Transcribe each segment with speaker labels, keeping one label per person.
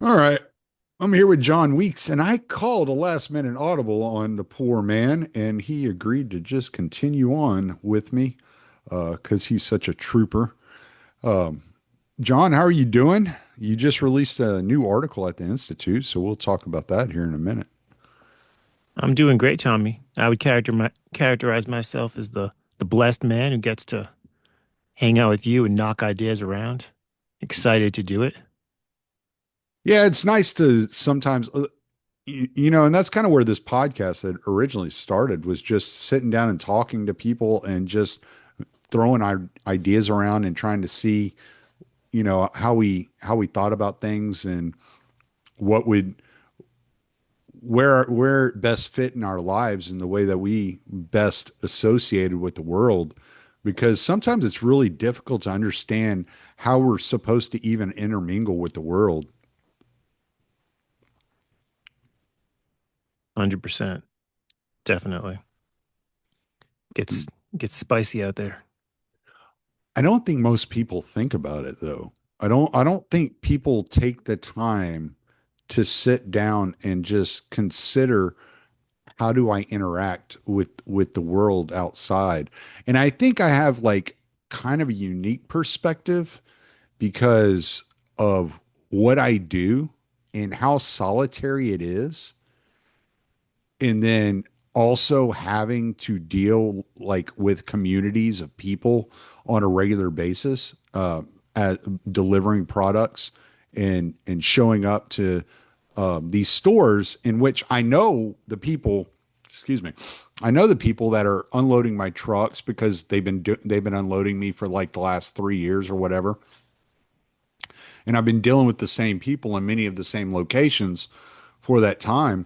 Speaker 1: All right. I'm here with John Weeks, and I called a last minute audible on the poor man, and he agreed to just continue on with me because he's such a trooper. Um, John, how are you doing? You just released a new article at the Institute, so we'll talk about that here in a minute.
Speaker 2: I'm doing great, Tommy. I would characterize myself as the blessed man who gets to hang out with you and knock ideas around. Excited to do it.
Speaker 1: Yeah, it's nice to sometimes, and that's kind of where this podcast had originally started was just sitting down and talking to people and just throwing our ideas around and trying to see how we thought about things and what would where it best fit in our lives and the way that we best associated with the world, because sometimes it's really difficult to understand how we're supposed to even intermingle with the world.
Speaker 2: 100%. Definitely. Gets gets spicy out there.
Speaker 1: I don't think most people think about it though. I don't think people take the time to sit down and just consider how do I interact with the world outside? And I think I have like kind of a unique perspective because of what I do and how solitary it is. And then also having to deal like with communities of people on a regular basis, at delivering products and showing up to these stores in which I know the people, excuse me, I know the people that are unloading my trucks because they've been unloading me for like the last 3 years or whatever, and I've been dealing with the same people in many of the same locations for that time.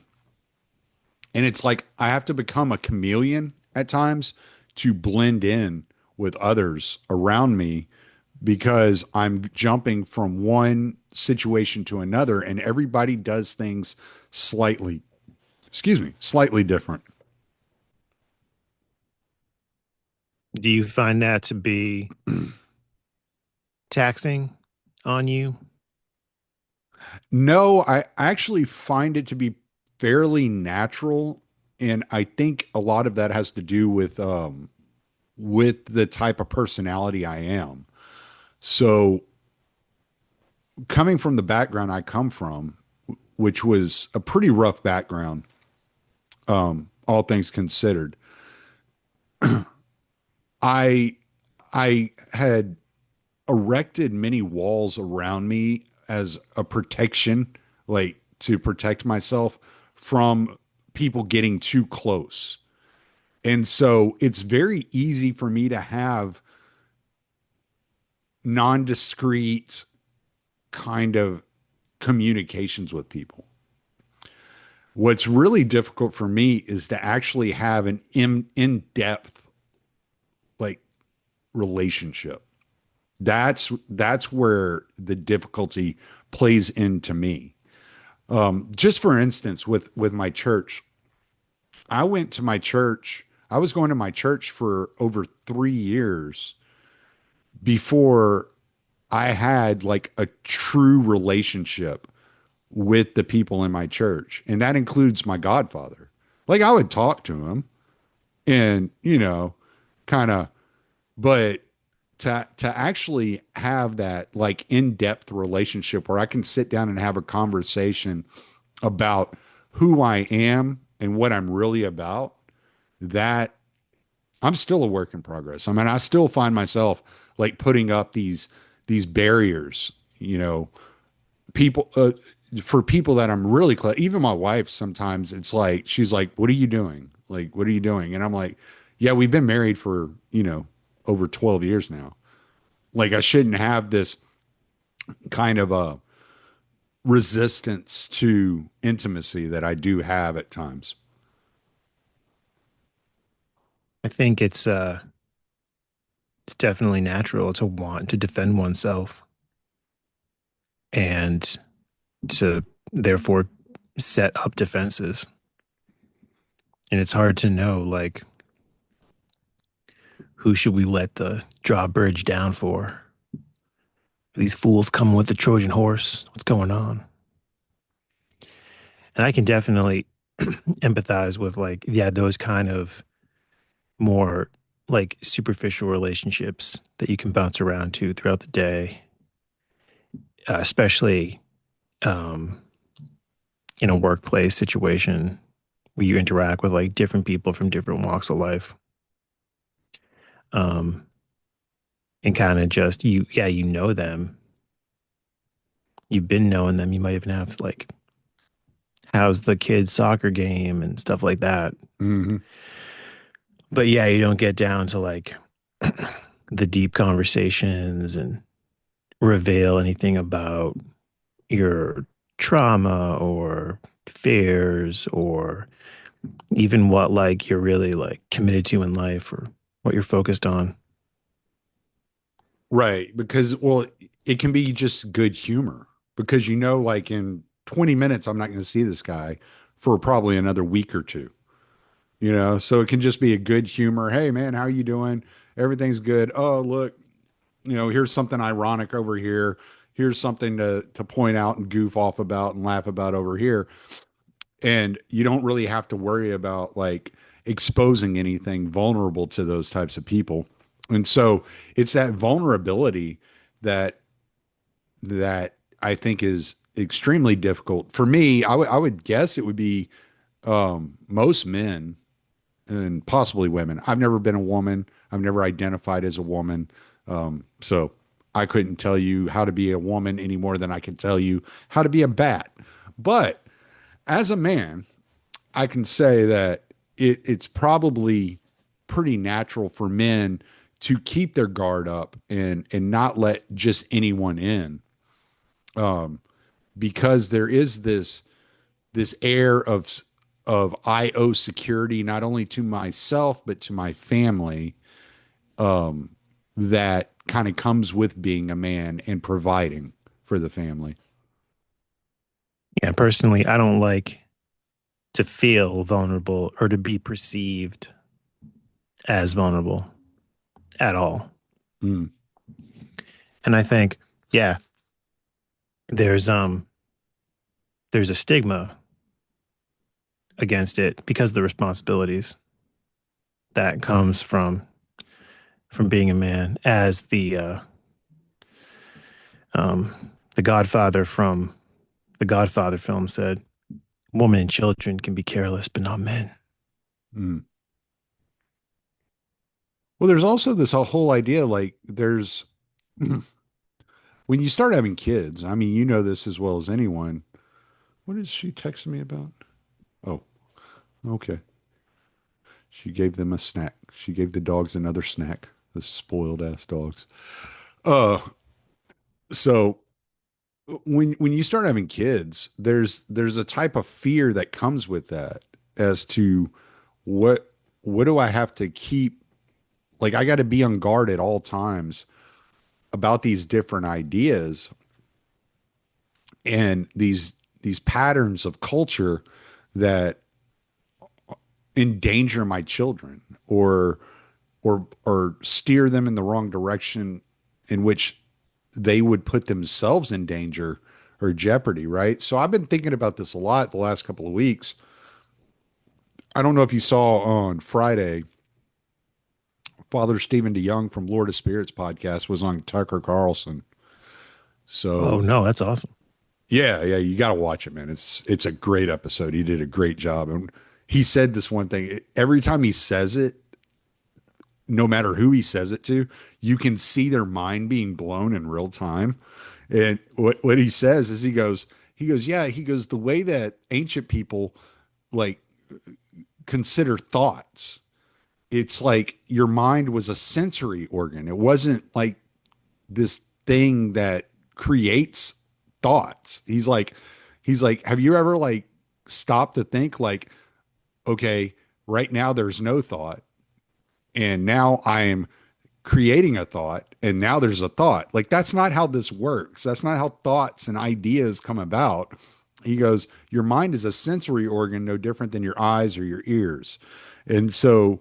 Speaker 1: And it's like I have to become a chameleon at times to blend in with others around me because I'm jumping from one situation to another and everybody does things slightly, excuse me, slightly different.
Speaker 2: Do you find that to be taxing on you?
Speaker 1: No, I actually find it to be fairly natural. And I think a lot of that has to do with the type of personality I am. So coming from the background I come from, which was a pretty rough background, all things considered, I I had erected many walls around me as a protection, like to protect myself from people getting too close. And so it's very easy for me to have non-discreet kind of communications with people. What's really difficult for me is to actually have an in-depth like relationship. That's where the difficulty plays into me. Just for instance, with my church, I went to my church. I was going to my church for over 3 years before I had like a true relationship with the people in my church, and that includes my godfather. Like I would talk to him, and kind of, but to actually have that like in-depth relationship where I can sit down and have a conversation about who I am and what I'm really about, that I'm still a work in progress. I mean, I still find myself like putting up these barriers, people for people that I'm really close. Even my wife, sometimes it's like she's like, "What are you doing? Like, what are you doing?" And I'm like, "Yeah, we've been married for over 12 years now. Like, I shouldn't have this kind of a resistance to intimacy that I do have at times."
Speaker 2: I think it's definitely natural to want to defend oneself and to therefore set up defenses. And it's hard to know like who should we let the drawbridge down for? These fools coming with the Trojan horse. What's going on? And I can definitely empathize with like, yeah, those kind of more like superficial relationships that you can bounce around to throughout the day, especially um, in a workplace situation where you interact with like different people from different walks of life. Um, and kind of just yeah, you know them. You've been knowing them. You might even have like, how's the kid's soccer game and stuff like that.
Speaker 1: Hmm.
Speaker 2: But yeah, you don't get down to like the deep conversations and reveal anything about your trauma or fears or even what like you're really like committed to in life or what you're focused on.
Speaker 1: Right. Because, well, it can be just good humor because, like in 20 minutes, I'm not going to see this guy for probably another week or two, so it can just be a good humor. Hey, man, how you doing? Everything's good. Oh, look, here's something ironic over here. Here's something to point out and goof off about and laugh about over here. And you don't really have to worry about like exposing anything vulnerable to those types of people. And so it's that vulnerability that that I think is extremely difficult for me. I would guess it would be most men and possibly women. I've never been a woman. I've never identified as a woman. So I couldn't tell you how to be a woman any more than I can tell you how to be a bat. But as a man, I can say that it's probably pretty natural for men to keep their guard up and not let just anyone in, because there is this air of I owe security not only to myself but to my family, that kind of comes with being a man and providing for the family.
Speaker 2: Yeah, personally, I don't like to feel vulnerable or to be perceived as vulnerable at all.
Speaker 1: Mm.
Speaker 2: And I think, yeah, there's there's a stigma against it because of the responsibilities that comes from being a man, as the Godfather from the Godfather film said, women and children can be careless, but not men.
Speaker 1: Mm. Well, there's also this whole idea like there's when you start having kids, I mean, you know this as well as anyone. What is she texting me about? Oh, okay. She gave them a snack. She gave the dogs another snack. The spoiled ass dogs. Uh, so when you start having kids, there's a type of fear that comes with that as to what what do I have to keep, like I got to be on guard at all times about these different ideas and these patterns of culture that endanger my children or steer them in the wrong direction in which they would put themselves in danger or jeopardy, right? So I've been thinking about this a lot the last couple of weeks. I don't know if you saw on Friday, Father Stephen DeYoung from Lord of Spirits podcast was on Tucker Carlson.
Speaker 2: Oh
Speaker 1: So
Speaker 2: no, that's awesome.
Speaker 1: yeah, you got to watch it, man. It's a great episode. He did a great job, and he said this one thing every time he says it, no matter who he says it to, you can see their mind being blown in real time. And what he says is he goes, the way that ancient people like consider thoughts, it's like your mind was a sensory organ. It wasn't like this thing that creates thoughts. He's like, have you ever like stopped to think like, okay, right now there's no thought, and now I am creating a thought, and now there's a thought. Like that's not how this works. That's not how thoughts and ideas come about. He goes, your mind is a sensory organ no different than your eyes or your ears. And so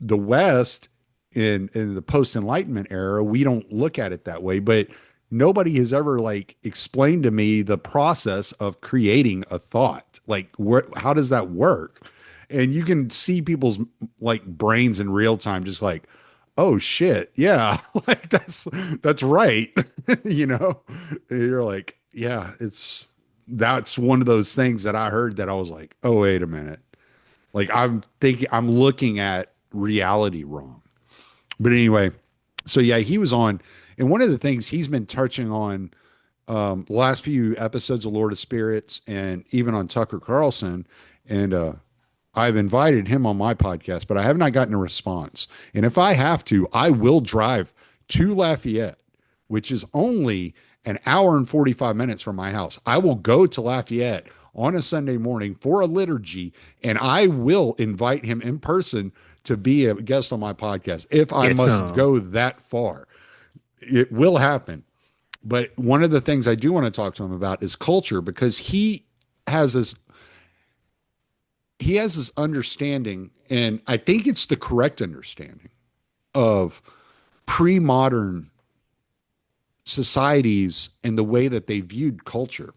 Speaker 1: the West in the post enlightenment era, we don't look at it that way, but nobody has ever like explained to me the process of creating a thought. Like, how does that work? And you can see people's like brains in real time, just like, oh shit, yeah, like that's right, you know. And you're like, yeah, that's one of those things that I heard that I was like, oh wait a minute, like I'm thinking I'm looking at reality wrong. But anyway, so yeah, he was on, and one of the things he's been touching on the last few episodes of Lord of Spirits, and even on Tucker Carlson, and I've invited him on my podcast, but I have not gotten a response. And if I have to, I will drive to Lafayette, which is only an hour and 45 minutes from my house. I will go to Lafayette on a Sunday morning for a liturgy, and I will invite him in person to be a guest on my podcast if I
Speaker 2: Get
Speaker 1: must
Speaker 2: some.
Speaker 1: go that far. It will happen. But one of the things I do want to talk to him about is culture, because has this he has this understanding, and I think it's the correct understanding of pre-modern societies and the way that they viewed culture.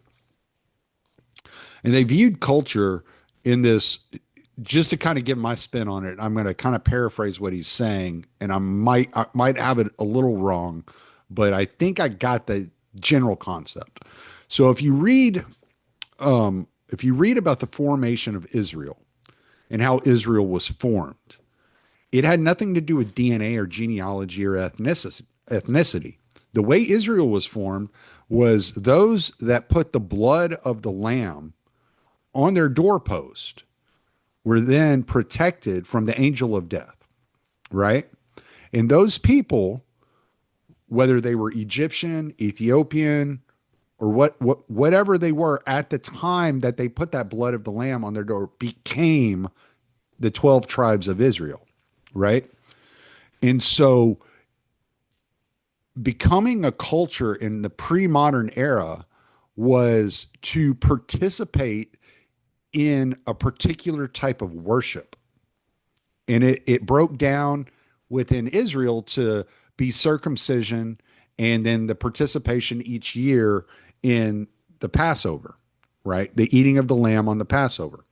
Speaker 1: And they viewed culture in this, just to kind of get my spin on it, I'm going to kind of paraphrase what he's saying, and I might have it a little wrong, but I think I got the general concept. So if you read about the formation of Israel and how Israel was formed, it had nothing to do with DNA or genealogy or ethnicity. The way Israel was formed was those that put the blood of the lamb on their doorpost were then protected from the angel of death, right? And those people, whether they were Egyptian, Ethiopian, or whatever they were at the time that they put that blood of the lamb on their door, became the 12 tribes of Israel, right? And so becoming a culture in the pre-modern era was to participate in a particular type of worship. And it broke down within Israel to be circumcision and then the participation each year in the Passover, right? The eating of the lamb on the Passover,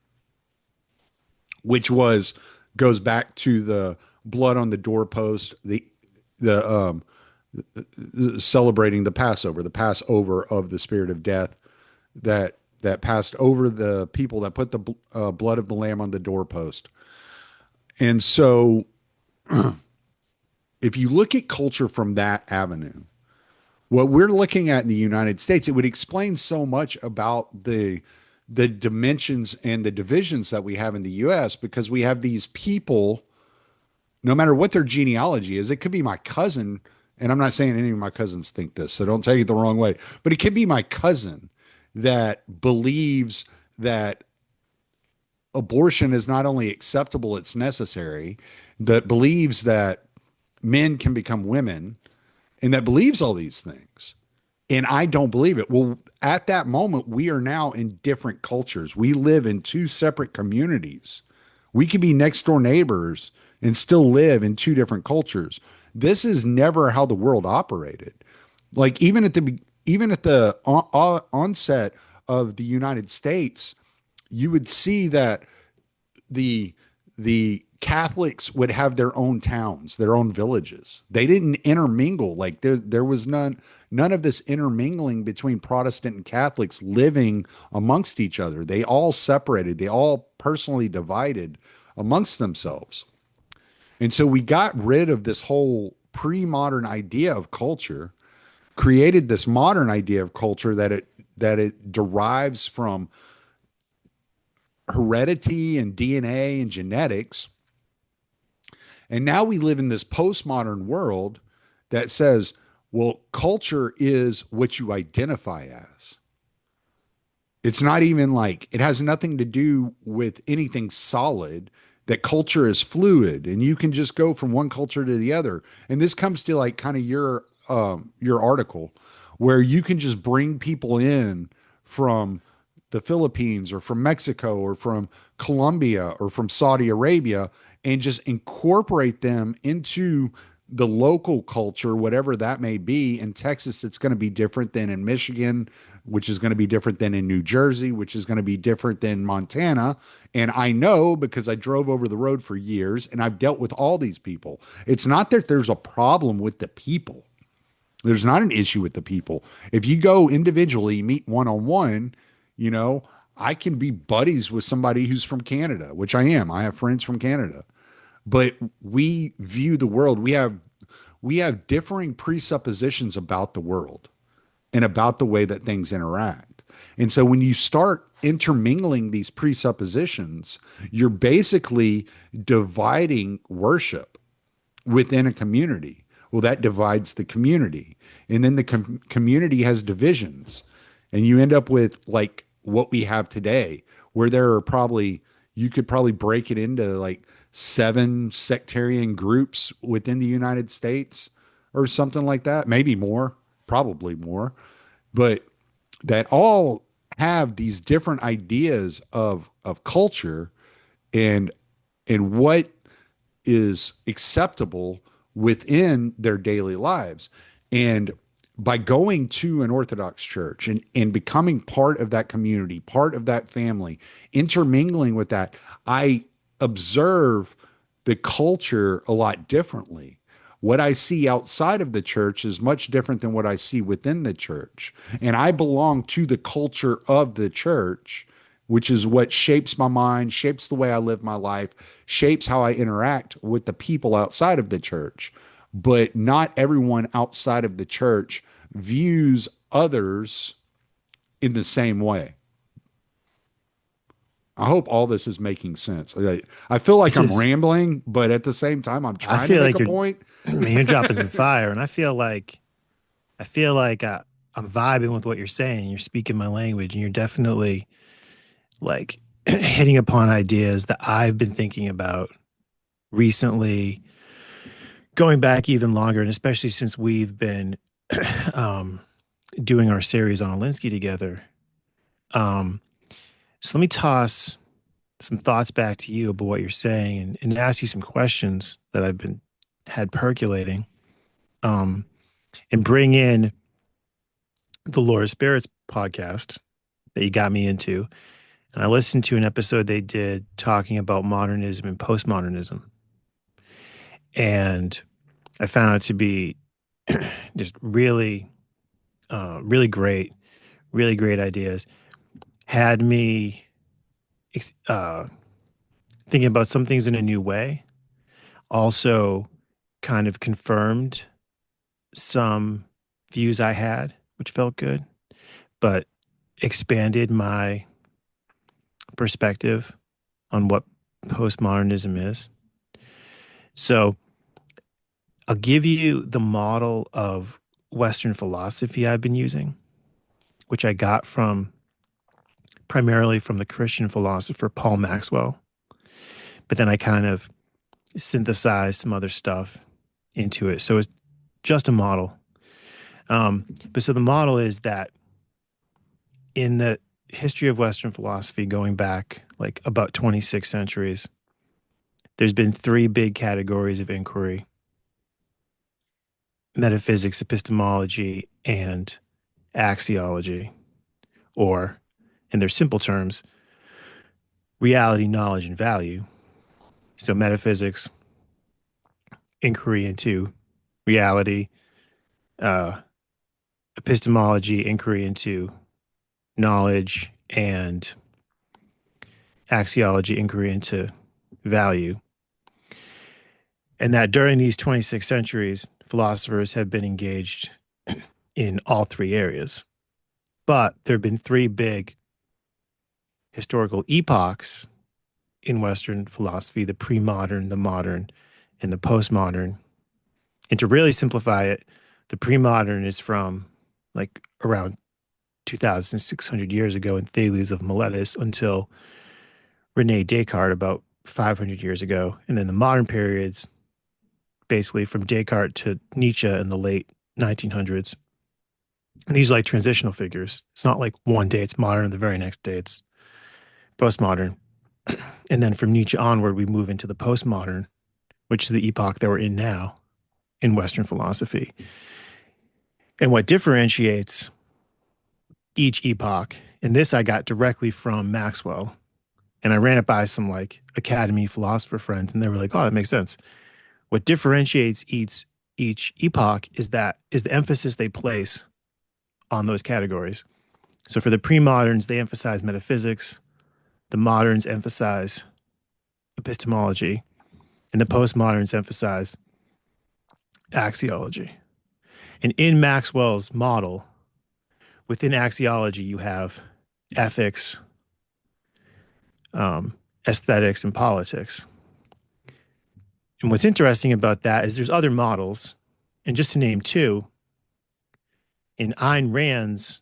Speaker 1: which was goes back to the blood on the doorpost, the celebrating the Passover of the spirit of death that passed over the people that put the blood of the lamb on the doorpost. And so if you look at culture from that avenue, what we're looking at in the United States, it would explain so much about the dimensions and the divisions that we have in the US, because we have these people, no matter what their genealogy is. It could be my cousin, and I'm not saying any of my cousins think this, so don't take it the wrong way, but it could be my cousin that believes that abortion is not only acceptable, it's necessary, that believes that men can become women, and that believes all these things. And I don't believe it. Well, at that moment, we are now in different cultures. We live in two separate communities. We could be next door neighbors and still live in two different cultures. This is never how the world operated. Like even at the onset of the United States, you would see that the Catholics would have their own towns, their own villages. They didn't intermingle. Like there was none of this intermingling between Protestant and Catholics living amongst each other. They all separated. They all personally divided amongst themselves. And so we got rid of this whole pre-modern idea of culture, created this modern idea of culture that it derives from heredity and DNA and genetics. And now we live in this postmodern world that says, well, culture is what you identify as. It's not even like, it has nothing to do with anything solid, that culture is fluid and you can just go from one culture to the other. And this comes to like kind of your article, where you can just bring people in from the Philippines or from Mexico or from Colombia or from Saudi Arabia and just incorporate them into the local culture, whatever that may be. In Texas, it's going to be different than in Michigan, which is going to be different than in New Jersey, which is going to be different than Montana. And I know because I drove over the road for years and I've dealt with all these people. It's not that there's a problem with the people. There's not an issue with the people. If you go individually, meet one on one, you know, I can be buddies with somebody who's from Canada, which I am. I have friends from Canada, but we view the world. We have differing presuppositions about the world and about the way that things interact. And so when you start intermingling these presuppositions, you're basically dividing worship within a community. Well, that divides the community. And then the community has divisions. And you end up with like what we have today, where there are probably, you could probably break it into like 7 sectarian groups within the United States or something like that. Maybe more, probably more, but that all have these different ideas of culture and what is acceptable within their daily lives. And by going to an Orthodox church and becoming part of that community, part of that family, intermingling with that, I observe the culture a lot differently. What I see outside of the church is much different than what I see within the church. And I belong to the culture of the church, which is what shapes my mind, shapes the way I live my life, shapes how I interact with the people outside of the church. But not everyone outside of the church views others in the same way. I hope all this is making sense. I feel like
Speaker 2: This
Speaker 1: I'm
Speaker 2: is,
Speaker 1: rambling, but at the same time, I'm
Speaker 2: I
Speaker 1: trying to
Speaker 2: feel
Speaker 1: make
Speaker 2: like
Speaker 1: a point.
Speaker 2: man, you're dropping some fire, and I feel like I'm vibing with what you're saying. You're speaking my language, and you're definitely like hitting upon ideas that I've been thinking about recently, going back even longer, and especially since we've been um, doing our series on Alinsky together. Um, so let me toss some thoughts back to you about what you're saying and ask you some questions that I've been had percolating. Um, and bring in the Lord of Spirits podcast that you got me into. And I listened to an episode they did talking about modernism and postmodernism. And I found it to be just really great ideas. Had me uh, thinking about some things in a new way. Also, kind of confirmed some views I had, which felt good, but expanded my perspective on what postmodernism is. So I'll give you the model of Western philosophy I've been using, which I got from primarily from the Christian philosopher Paul Maxwell. But then I kind of synthesized some other stuff into it. So it's just a model. But so the model is that in the history of Western philosophy, going back like about 26 centuries, there's been three big categories of inquiry: metaphysics, epistemology, and axiology, or in their simple terms, reality, knowledge, and value. So, metaphysics, inquiry into reality, uh, epistemology, inquiry into knowledge, and axiology, inquiry into value. And that during these 26 centuries, philosophers have been engaged in all three areas. But there have been three big historical epochs in Western philosophy: the pre modern, the modern, and the postmodern. And to really simplify it, the pre modern is from like around 2,600 years ago in Thales of Miletus until Rene Descartes about 500 years ago. And then the modern periods, basically from Descartes to Nietzsche in the late 1900s. And these are like transitional figures. It's not like one day it's modern and the very next day it's postmodern. And then from Nietzsche onward, we move into the postmodern, which is the epoch that we're in now. in Western philosophy. And what differentiates each epoch, and this I got directly from Maxwell, and I ran it by some like academy philosopher friends, and they were like, "Oh, that makes sense." What differentiates each epoch is the emphasis they place on those categories. So for the pre-moderns, they emphasize metaphysics. The moderns emphasize epistemology, and the postmoderns emphasize axiology. And in Maxwell's model, within axiology, you have ethics, aesthetics, and politics. And what's interesting about that is there's other models, and just to name two, in Ayn Rand's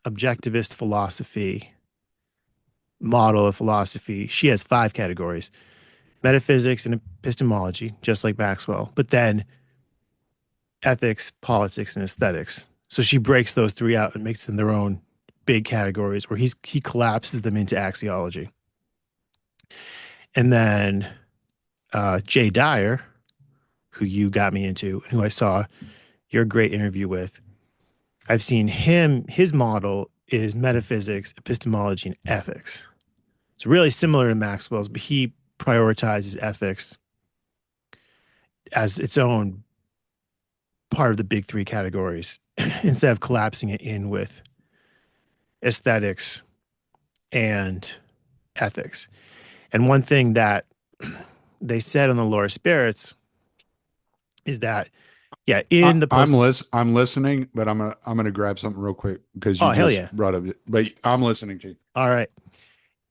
Speaker 2: objectivist philosophy model of philosophy, she has five categories: metaphysics and epistemology, just like Maxwell, but then ethics, politics, and aesthetics. So she breaks those three out and makes them their own big categories where he collapses them into axiology. And then Jay Dyer, who you got me into, and who I saw your great interview with, I've seen him, his model is metaphysics, epistemology, and ethics. It's really similar to Maxwell's, but he prioritizes ethics as its own part of the big three categories instead of collapsing it in with aesthetics and ethics. And one thing that they said on the lower spirits is that, yeah, in the post.
Speaker 1: I'm listening, but I'm gonna grab something real quick because you
Speaker 2: Oh, hell
Speaker 1: just
Speaker 2: yeah.
Speaker 1: brought up. But I'm listening to you.
Speaker 2: All right.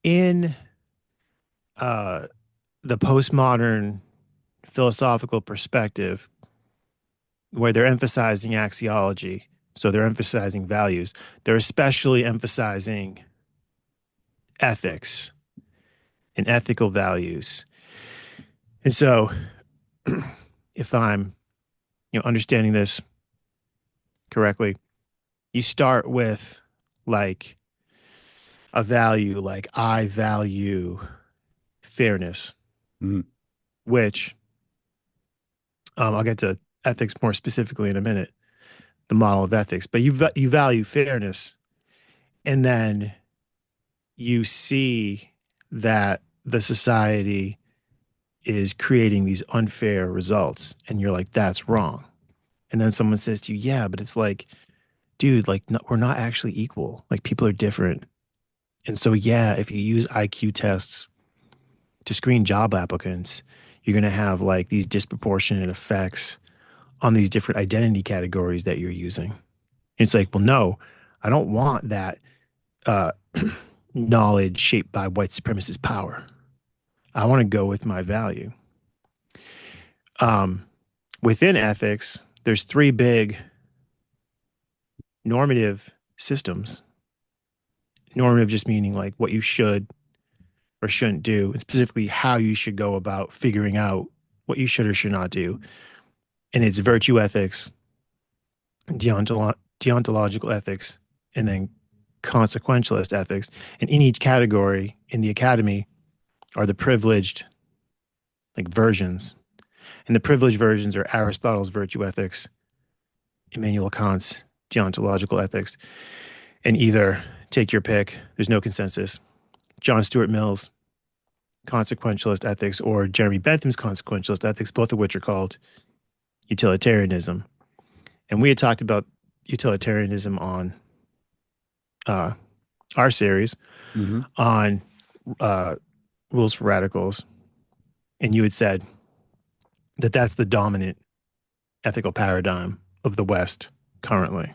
Speaker 2: In uh, the postmodern philosophical perspective, where they're emphasizing axiology, so they're emphasizing values, they're especially emphasizing ethics and ethical values. And so, if I'm understanding this correctly, you start with like a value like I value fairness,
Speaker 1: Mhm.
Speaker 2: which I'll get to ethics more specifically in a minute, the model of ethics, but you value fairness, and then you see that the society is creating these unfair results, and you're like, that's wrong. And then someone says to you, yeah, but it's like, dude, like no, we're not actually equal. Like people are different. And so, yeah, if you use IQ tests to screen job applicants, you're going to have like these disproportionate effects on these different identity categories that you're using. It's like, well, no, I don't want that uh, knowledge shaped by white supremacist power. I want to go with my value. Um, Within ethics, there's three big normative systems. Normative just meaning like what you should or shouldn't do, and specifically how you should go about figuring out what you should or should not do. And it's virtue ethics, deontological ethics, and then consequentialist ethics. And in each category in the academy are the privileged like versions. And the privileged versions are Aristotle's virtue ethics, Immanuel Kant's deontological ethics, and either take your pick, there's no consensus. John Stuart Mill's consequentialist ethics or Jeremy Bentham's consequentialist ethics, both of which are called utilitarianism. And we had talked about utilitarianism on uh, our series
Speaker 1: Mhm.
Speaker 2: on uh, Rules for Radicals. And you had said that that's the dominant ethical paradigm of the West currently.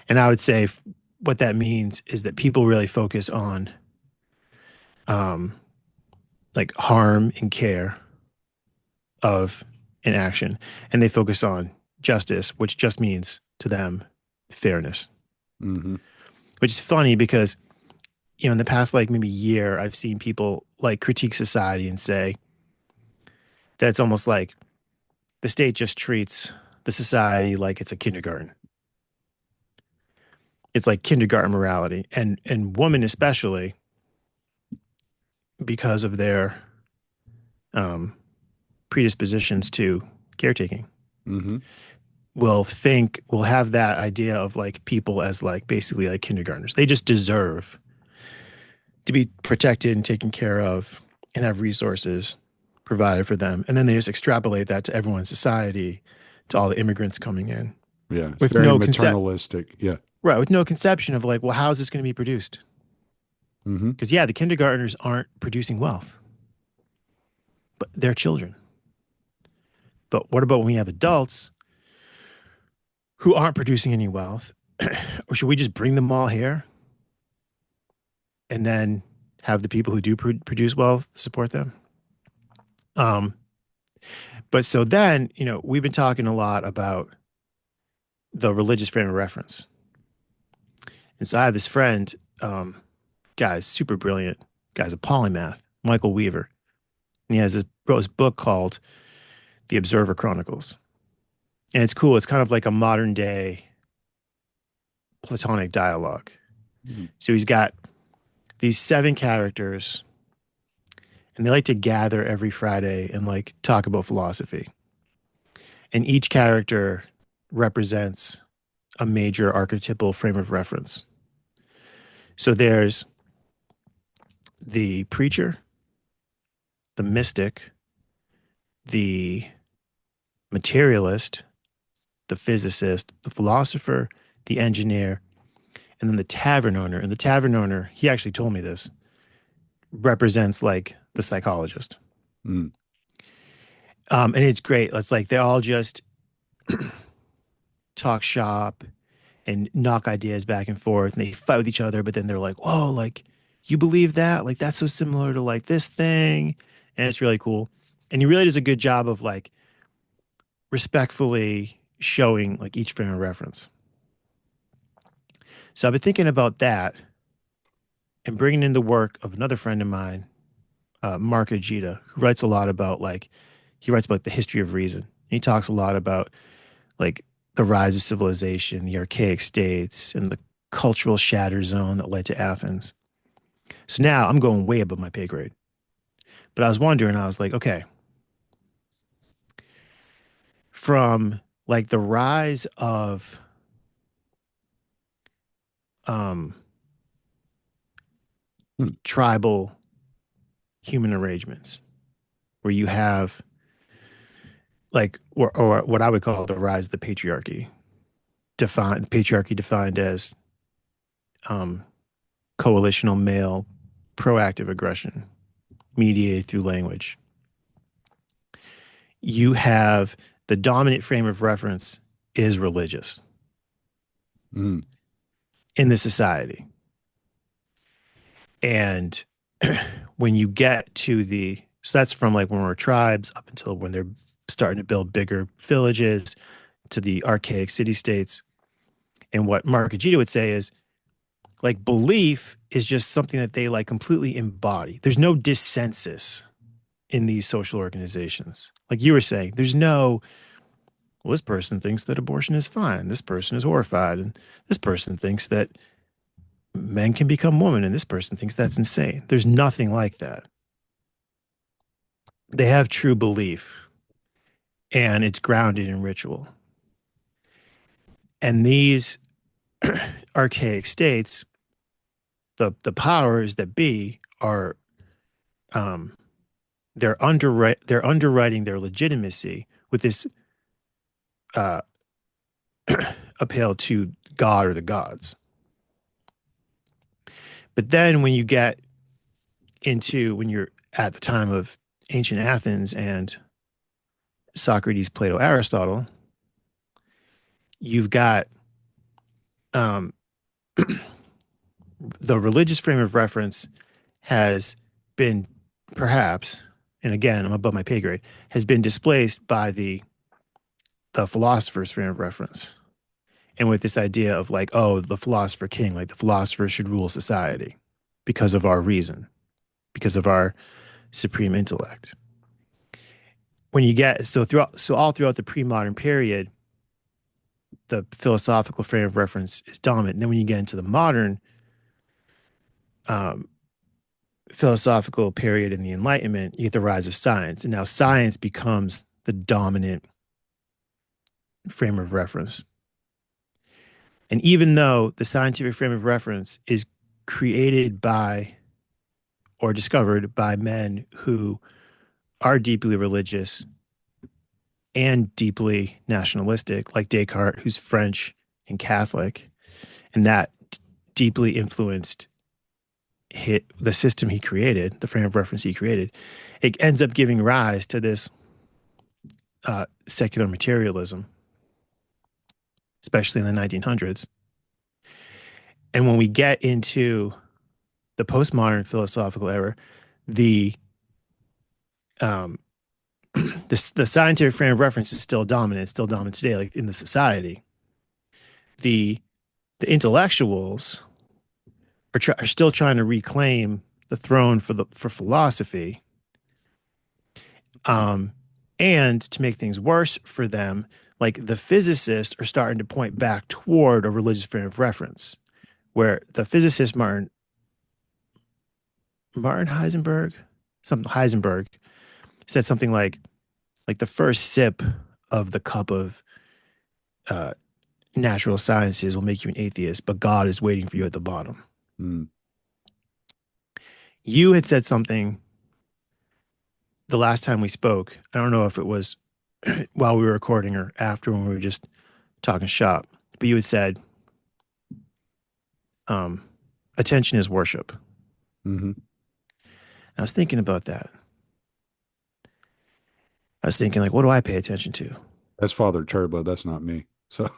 Speaker 2: And I would say what that means is that people really focus on um, like harm and care of an action, and they focus on justice, which just means to them fairness.
Speaker 1: Mhm.
Speaker 2: Which is funny because in the past like maybe year, I've seen people like critique society and say that it's almost like the state just treats the society like it's a kindergarten. It's like kindergarten morality, and women especially because of their um, predispositions to caretaking.
Speaker 1: Mm-hmm.
Speaker 2: will have that idea of like people as like basically like kindergartners. They just deserve to be protected and taken care of and have resources provided for them. And then they just extrapolate that to everyone in society, to all the immigrants coming in
Speaker 1: Yeah, it's
Speaker 2: with
Speaker 1: very
Speaker 2: no concept,
Speaker 1: maternalistic. Yeah.
Speaker 2: right? With no conception of like, well, how is this going to be produced?
Speaker 1: Mm-hmm.
Speaker 2: Because yeah, the kindergartners aren't producing wealth, but they're children. But what about when we have adults who aren't producing any wealth? Or should we just bring them all here and then have the people who do produce wealth support them? Um, but so then, we've been talking a lot about the religious frame of reference. And so I have this friend, guy's super brilliant, guy's a polymath, Michael Weaver. And he wrote this book called The Observer Chronicles. And it's cool. It's kind of like a modern day Platonic dialogue.
Speaker 1: Mm-hmm.
Speaker 2: So he's got these 7 characters, and they like to gather every Friday and like talk about philosophy. And each character represents a major archetypal frame of reference. So there's the preacher, the mystic, the materialist, the physicist, the philosopher, the engineer, and then the tavern owner. And the tavern owner, he actually told me this, represents like the psychologist.
Speaker 1: Mm-hmm.
Speaker 2: And it's great. It's like they all just talk shop and knock ideas back and forth, and they fight with each other. But then they're like, "Whoa, like you believe that? Like that's so similar to like this thing," and it's really cool. And he really does a good job of like respectfully showing like each frame of reference. So I've been thinking about that and bringing in the work of another friend of mine, Mark Ajita, who writes a lot about like he writes about the history of reason. He talks a lot about like the rise of civilization, the archaic states, and the cultural shatter zone that led to Athens. So now I'm going way above my pay grade. But I was wondering, I was like, okay, from like the rise of um, tribal human arrangements, where you have like, or what I would call the rise of the patriarchy, defined as um, coalitional male proactive aggression mediated through language. You have the dominant frame of reference is religious
Speaker 1: Mm-hmm.
Speaker 2: in the society. And when you get to so that's from like when we're tribes up until when they're starting to build bigger villages to the archaic city states. And what Mark Ajita would say is like belief is just something that they like completely embody. There's no dissensus in these social organizations. Like you were saying, there's no, well, this person thinks that abortion is fine. This person is horrified. And this person thinks that men can become women. And this person thinks that's insane. There's nothing like that. They have true belief and it's grounded in ritual. And these archaic states, the powers that be are um, they're underwriting their legitimacy with this uh, appeal to God or the gods. But then when you get when you're at the time of ancient Athens and Socrates, Plato, Aristotle, you've got um, the religious frame of reference has been perhaps, and again, I'm above my pay grade, has been displaced by the philosopher's frame of reference. And with this idea of like, oh, the philosopher king, like the philosopher should rule society because of our reason, because of our supreme intellect. When you get so all throughout the pre-modern period, the philosophical frame of reference is dominant. And then when you get into the modern um, philosophical period in the Enlightenment, you get the rise of science, and now science becomes the dominant frame of reference. And even though the scientific frame of reference is created by or discovered by men who are deeply religious and deeply nationalistic, like Descartes, who's French and Catholic, and that deeply influenced the system he created, the frame of reference he created, it ends up giving rise to this secular materialism, especially in the 1900s. And when we get into the postmodern philosophical era, the um, the scientific frame of reference is still dominant. It's still dominant today, like in the society. The the intellectuals are still trying to reclaim the throne for philosophy. Um, and to make things worse for them, like the physicists are starting to point back toward a religious frame of reference, where the physicist Martin Heisenberg, some Heisenberg said something like the first sip of the cup of uh, natural sciences will make you an atheist, but God is waiting for you at the bottom.
Speaker 1: Mm.
Speaker 2: You had said something the last time we spoke. I don't know if it was while we were recording or after when we were just talking shop, but you had said, um, attention is worship.
Speaker 1: Hmm.
Speaker 2: And I was thinking about that. I was thinking, like, what do I pay attention to?
Speaker 1: That's Father Turbo. That's not me. So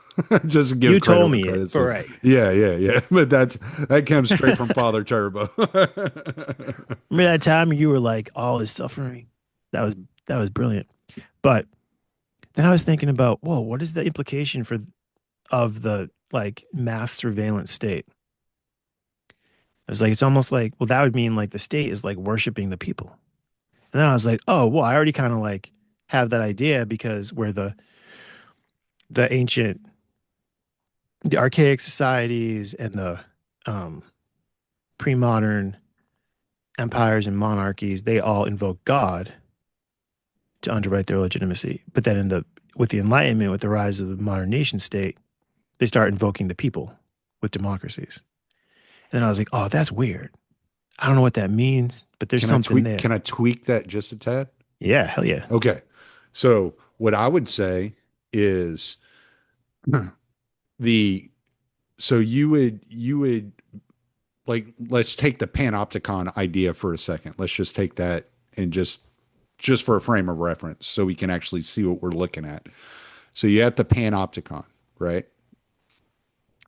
Speaker 1: just to give
Speaker 2: You
Speaker 1: credit
Speaker 2: told
Speaker 1: where
Speaker 2: me it,
Speaker 1: credit's
Speaker 2: but
Speaker 1: due.
Speaker 2: right.
Speaker 1: Yeah, yeah, yeah. But that comes straight from Father Turbo.
Speaker 2: Remember that time you were like, all is suffering? That was that was brilliant. But then I was thinking about, whoa, what is the implication for of the like mass surveillance state? I was like, it's almost like, well, that would mean like the state is like worshiping the people. And then I was like, oh, well, I already kind of like have that idea because where the ancient, the archaic societies and the um, pre-modern empires and monarchies, they all invoke God to underwrite their legitimacy. But then with the Enlightenment, with the rise of the modern nation state, they start invoking the people with democracies. And then I was like, oh, that's weird. I don't know what that means, but there's
Speaker 1: Can I
Speaker 2: something
Speaker 1: tweak?
Speaker 2: there.
Speaker 1: Can I tweak that just a tad?
Speaker 2: Yeah, hell yeah.
Speaker 1: Okay. So what I would say is the you would like, let's take the panopticon idea for a second. Let's just take that and just for a frame of reference so we can actually see what we're looking at. So you have the panopticon, right?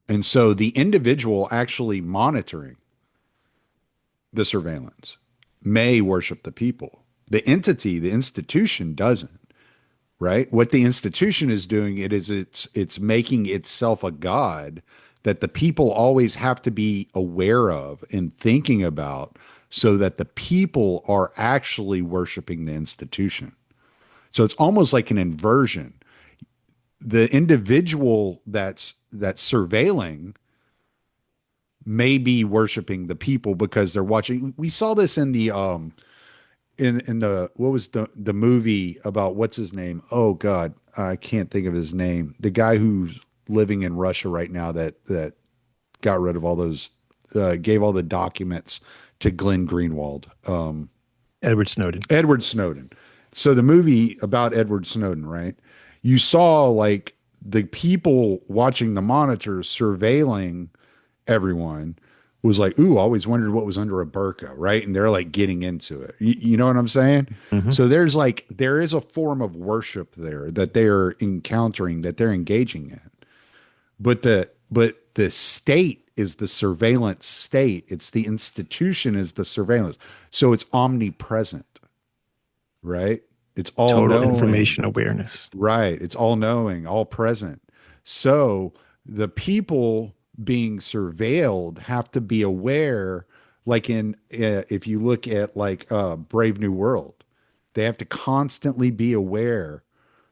Speaker 1: And so the individual actually monitoring the surveillance may worship the people. The entity, the institution doesn't, right? What the institution is doing it's making itself a god that the people always have to be aware of and thinking about so that the people are actually worshiping the institution. So it's almost like an inversion. The individual that's surveilling may be worshiping the people because they're watching. We saw this in the in the what was the movie about what's his name? Oh God, I can't think of his name. The guy who's living in Russia right now that got rid of all those gave all the documents to Glenn Greenwald.
Speaker 2: Edward Snowden.
Speaker 1: Edward Snowden. So the movie about Edward Snowden, right? You saw like the people watching the monitors surveilling everyone was like, ooh, always wondered what was under a burqa, right? And they're like getting into it. You know what I'm saying?
Speaker 2: Mm-hmm.
Speaker 1: So there is a form of worship there that they're encountering, that they're engaging in. But the state is the surveillance state. It's the institution is the surveillance. So it's omnipresent, right? It's all
Speaker 2: Total
Speaker 1: knowing.
Speaker 2: information awareness.
Speaker 1: Right. It's all knowing, all present. So the people being surveilled have to be aware, like if you look at like Brave New World, they have to constantly be aware,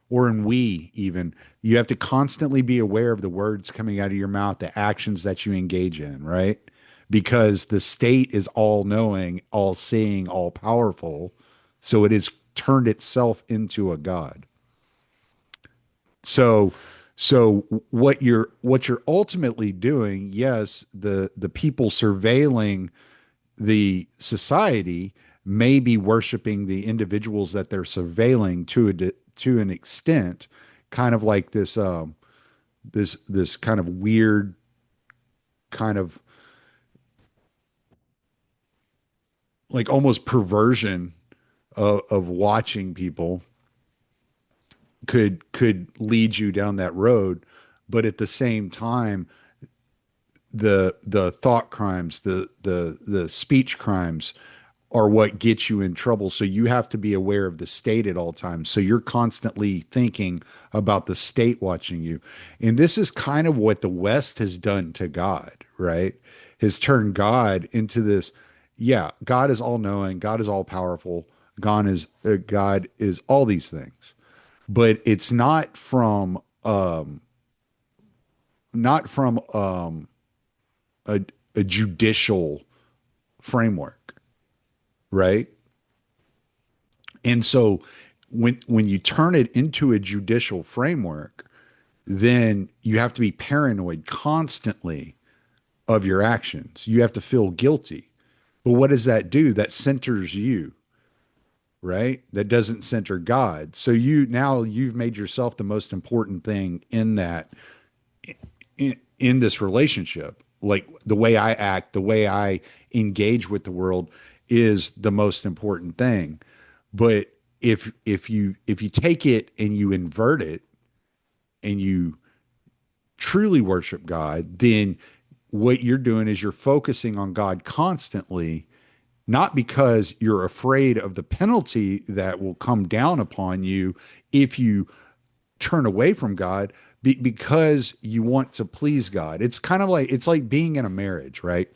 Speaker 1: or in We even, you have to constantly be aware of the words coming out of your mouth, the actions that you engage in, right? Because the state is all knowing, all seeing, all powerful. So it has turned itself into a god. So So what you're ultimately doing, yes, the people surveilling the society may be worshiping the individuals that they're surveilling to an extent, kind of like this kind of weird kind of like almost perversion of watching people could lead you down that road. But at the same time, the thought crimes, the speech crimes are what gets you in trouble. So you have to be aware of the state at all times. So you're constantly thinking about the state watching you. And this is kind of what the West has done to God, right? Has turned God into this, yeah, God is all knowing, God is all powerful, God is all these things. But it's not from a, a judicial framework, right? And so when you turn it into a judicial framework, then you have to be paranoid constantly of your actions. You have to feel guilty. But what does that do? That centers you, right? That doesn't center God. So you've made yourself the most important thing in that in this relationship. Like the way I act, the way I engage with the world is the most important thing. But if you take it and you invert it and you truly worship God, then what you're doing is you're focusing on God constantly, not because you're afraid of the penalty that will come down upon you if you turn away from God, because you want to please God. It's like being in a marriage, right?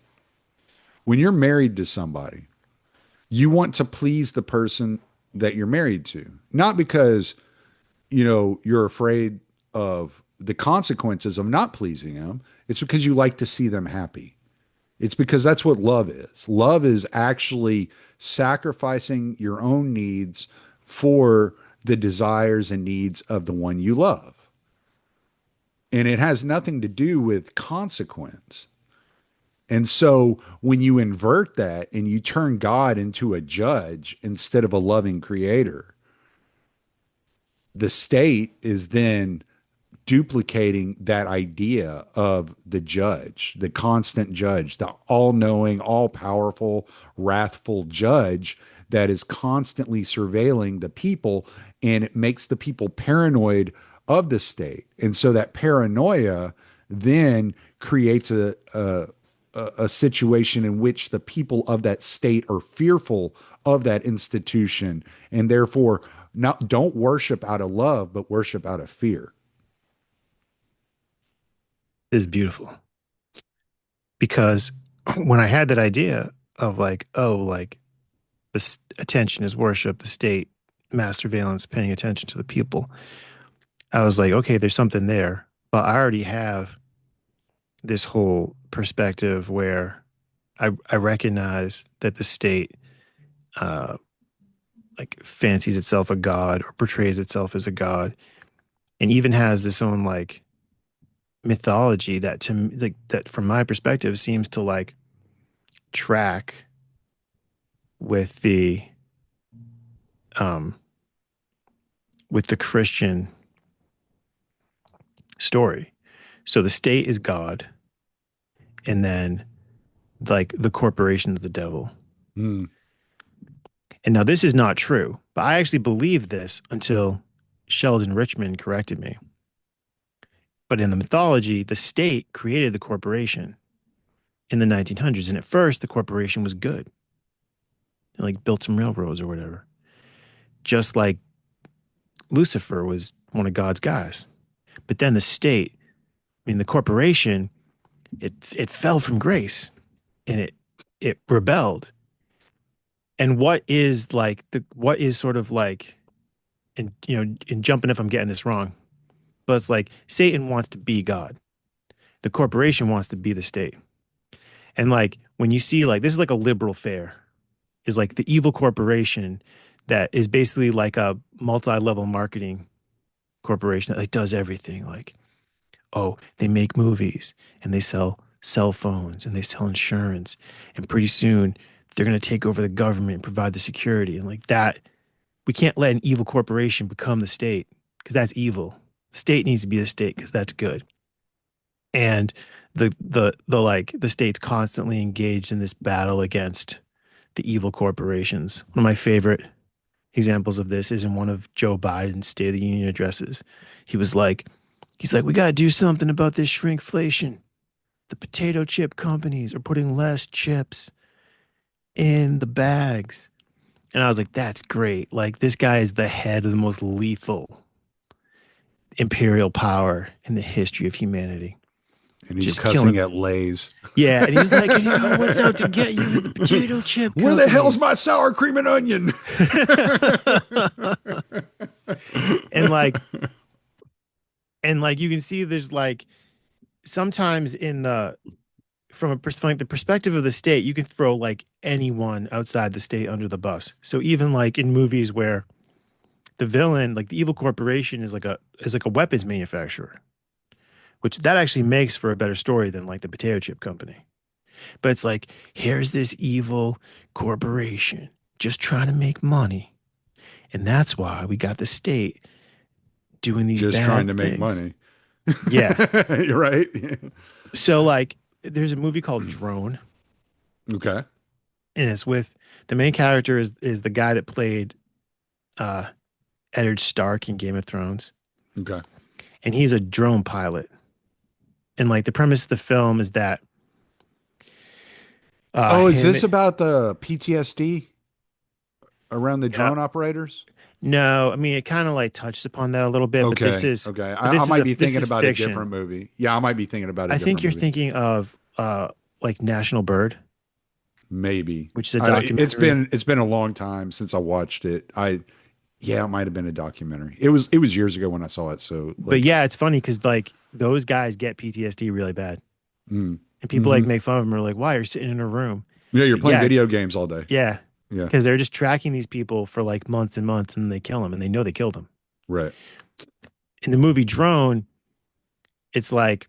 Speaker 1: When you're married to somebody, you want to please the person that you're married to, not because you're afraid of the consequences of not pleasing them. It's because you like to see them happy. It's because that's what love is. Love is actually sacrificing your own needs for the desires and needs of the one you love. And it has nothing to do with consequence. And so when you invert that and you turn God into a judge instead of a loving creator, the state is then duplicating that idea of the judge, the constant judge, the all knowing, all powerful, wrathful judge that is constantly surveilling the people. And it makes the people paranoid of the state. And so that paranoia then creates a situation in which the people of that state are fearful of that institution and therefore not don't worship out of love, but worship out of fear.
Speaker 2: Is beautiful because when I had that idea of like, oh, like this attention is worship, the state, mass surveillance, paying attention to the people, I was like, okay, there's something there. But I already have this whole perspective where I recognize that the state uh, like fancies itself a god or portrays itself as a god and even has this own like mythology that to like that from my perspective seems to like track with um the Christian story. So the state is God, and then like the corporation's the devil.
Speaker 1: Mm.
Speaker 2: And now this is not true, but I actually believed this until Sheldon Richman corrected me. But in the mythology, the state created the corporation in the 1900s, and at first the corporation was good. They like built some railroads or whatever. Just like Lucifer was one of God's guys. But then the state, I mean the corporation, it fell from grace and it rebelled. And what is sort of like, and in jumping if I'm getting this wrong, but it's like Satan wants to be God. The corporation wants to be the state. And like when you see like this is like a liberal fair, is like the evil corporation that is basically like a multi-level marketing corporation that like does everything. Like oh, they make movies and they sell cell phones and they sell insurance. And pretty soon they're going to take over the government and provide the security. And like that, we can't let an evil corporation become the state because that's evil. The state needs to be the state because that's good. And the state's constantly engaged in this battle against the evil corporations. One of my favorite examples of this is in one of Joe Biden's State of the Union addresses. He was like, he's like, we got to do something about this shrinkflation. The potato chip companies are putting less chips in the bags. And I was like, that's great. Like, this guy is the head of the most lethal imperial power in the history of humanity.
Speaker 1: And he's
Speaker 2: Just
Speaker 1: cussing
Speaker 2: killing.
Speaker 1: at Lay's.
Speaker 2: Yeah. And he's like, and you know what's out to get you is the potato chip
Speaker 1: Where the hell's
Speaker 2: companies.
Speaker 1: my sour cream and onion?
Speaker 2: and like, and like, you can see there's like, sometimes in the, from like the perspective of the state, you can throw like anyone outside the state under the bus. So even like in movies where the villain, like the evil corporation, is like a weapons manufacturer, which that actually makes for a better story than like the potato chip company. But it's like, here's this evil corporation just trying to make money. And that's why we got the state doing these
Speaker 1: Just trying
Speaker 2: bad
Speaker 1: to make
Speaker 2: things.
Speaker 1: money.
Speaker 2: Yeah.
Speaker 1: You're right.
Speaker 2: So like there's a movie called Drone,
Speaker 1: Okay.
Speaker 2: and it's with the main character is the guy that played uh Eddard Stark in Game of Thrones.
Speaker 1: Okay.
Speaker 2: And he's a drone pilot. And like the premise of the film is that
Speaker 1: Oh, is
Speaker 2: him
Speaker 1: this about the PTSD around the
Speaker 2: yeah.
Speaker 1: drone operators?
Speaker 2: No, I mean it kind of like touched upon that a little bit,
Speaker 1: Okay. Okay.
Speaker 2: but
Speaker 1: I might be
Speaker 2: this
Speaker 1: thinking
Speaker 2: is
Speaker 1: about a
Speaker 2: fiction.
Speaker 1: different movie. Yeah, I might be thinking about a
Speaker 2: I think
Speaker 1: different
Speaker 2: you're
Speaker 1: movie.
Speaker 2: thinking of like National Bird,
Speaker 1: Maybe.
Speaker 2: which is a
Speaker 1: It's
Speaker 2: documentary.
Speaker 1: been a long time since I watched it. Yeah, it might have been a documentary. It was years ago when I saw it. So
Speaker 2: But
Speaker 1: like,
Speaker 2: yeah, it's funny because like those guys get PTSD really bad.
Speaker 1: mm,
Speaker 2: And people
Speaker 1: hmm
Speaker 2: like make fun of them or like, why are you sitting in a room?
Speaker 1: yeah, you're
Speaker 2: But
Speaker 1: playing
Speaker 2: yeah,
Speaker 1: video games all day.
Speaker 2: yeah.
Speaker 1: Yeah.
Speaker 2: Because they're just tracking these people for like months and months and they kill them and they know they killed them.
Speaker 1: Right.
Speaker 2: In the movie Drone, it's like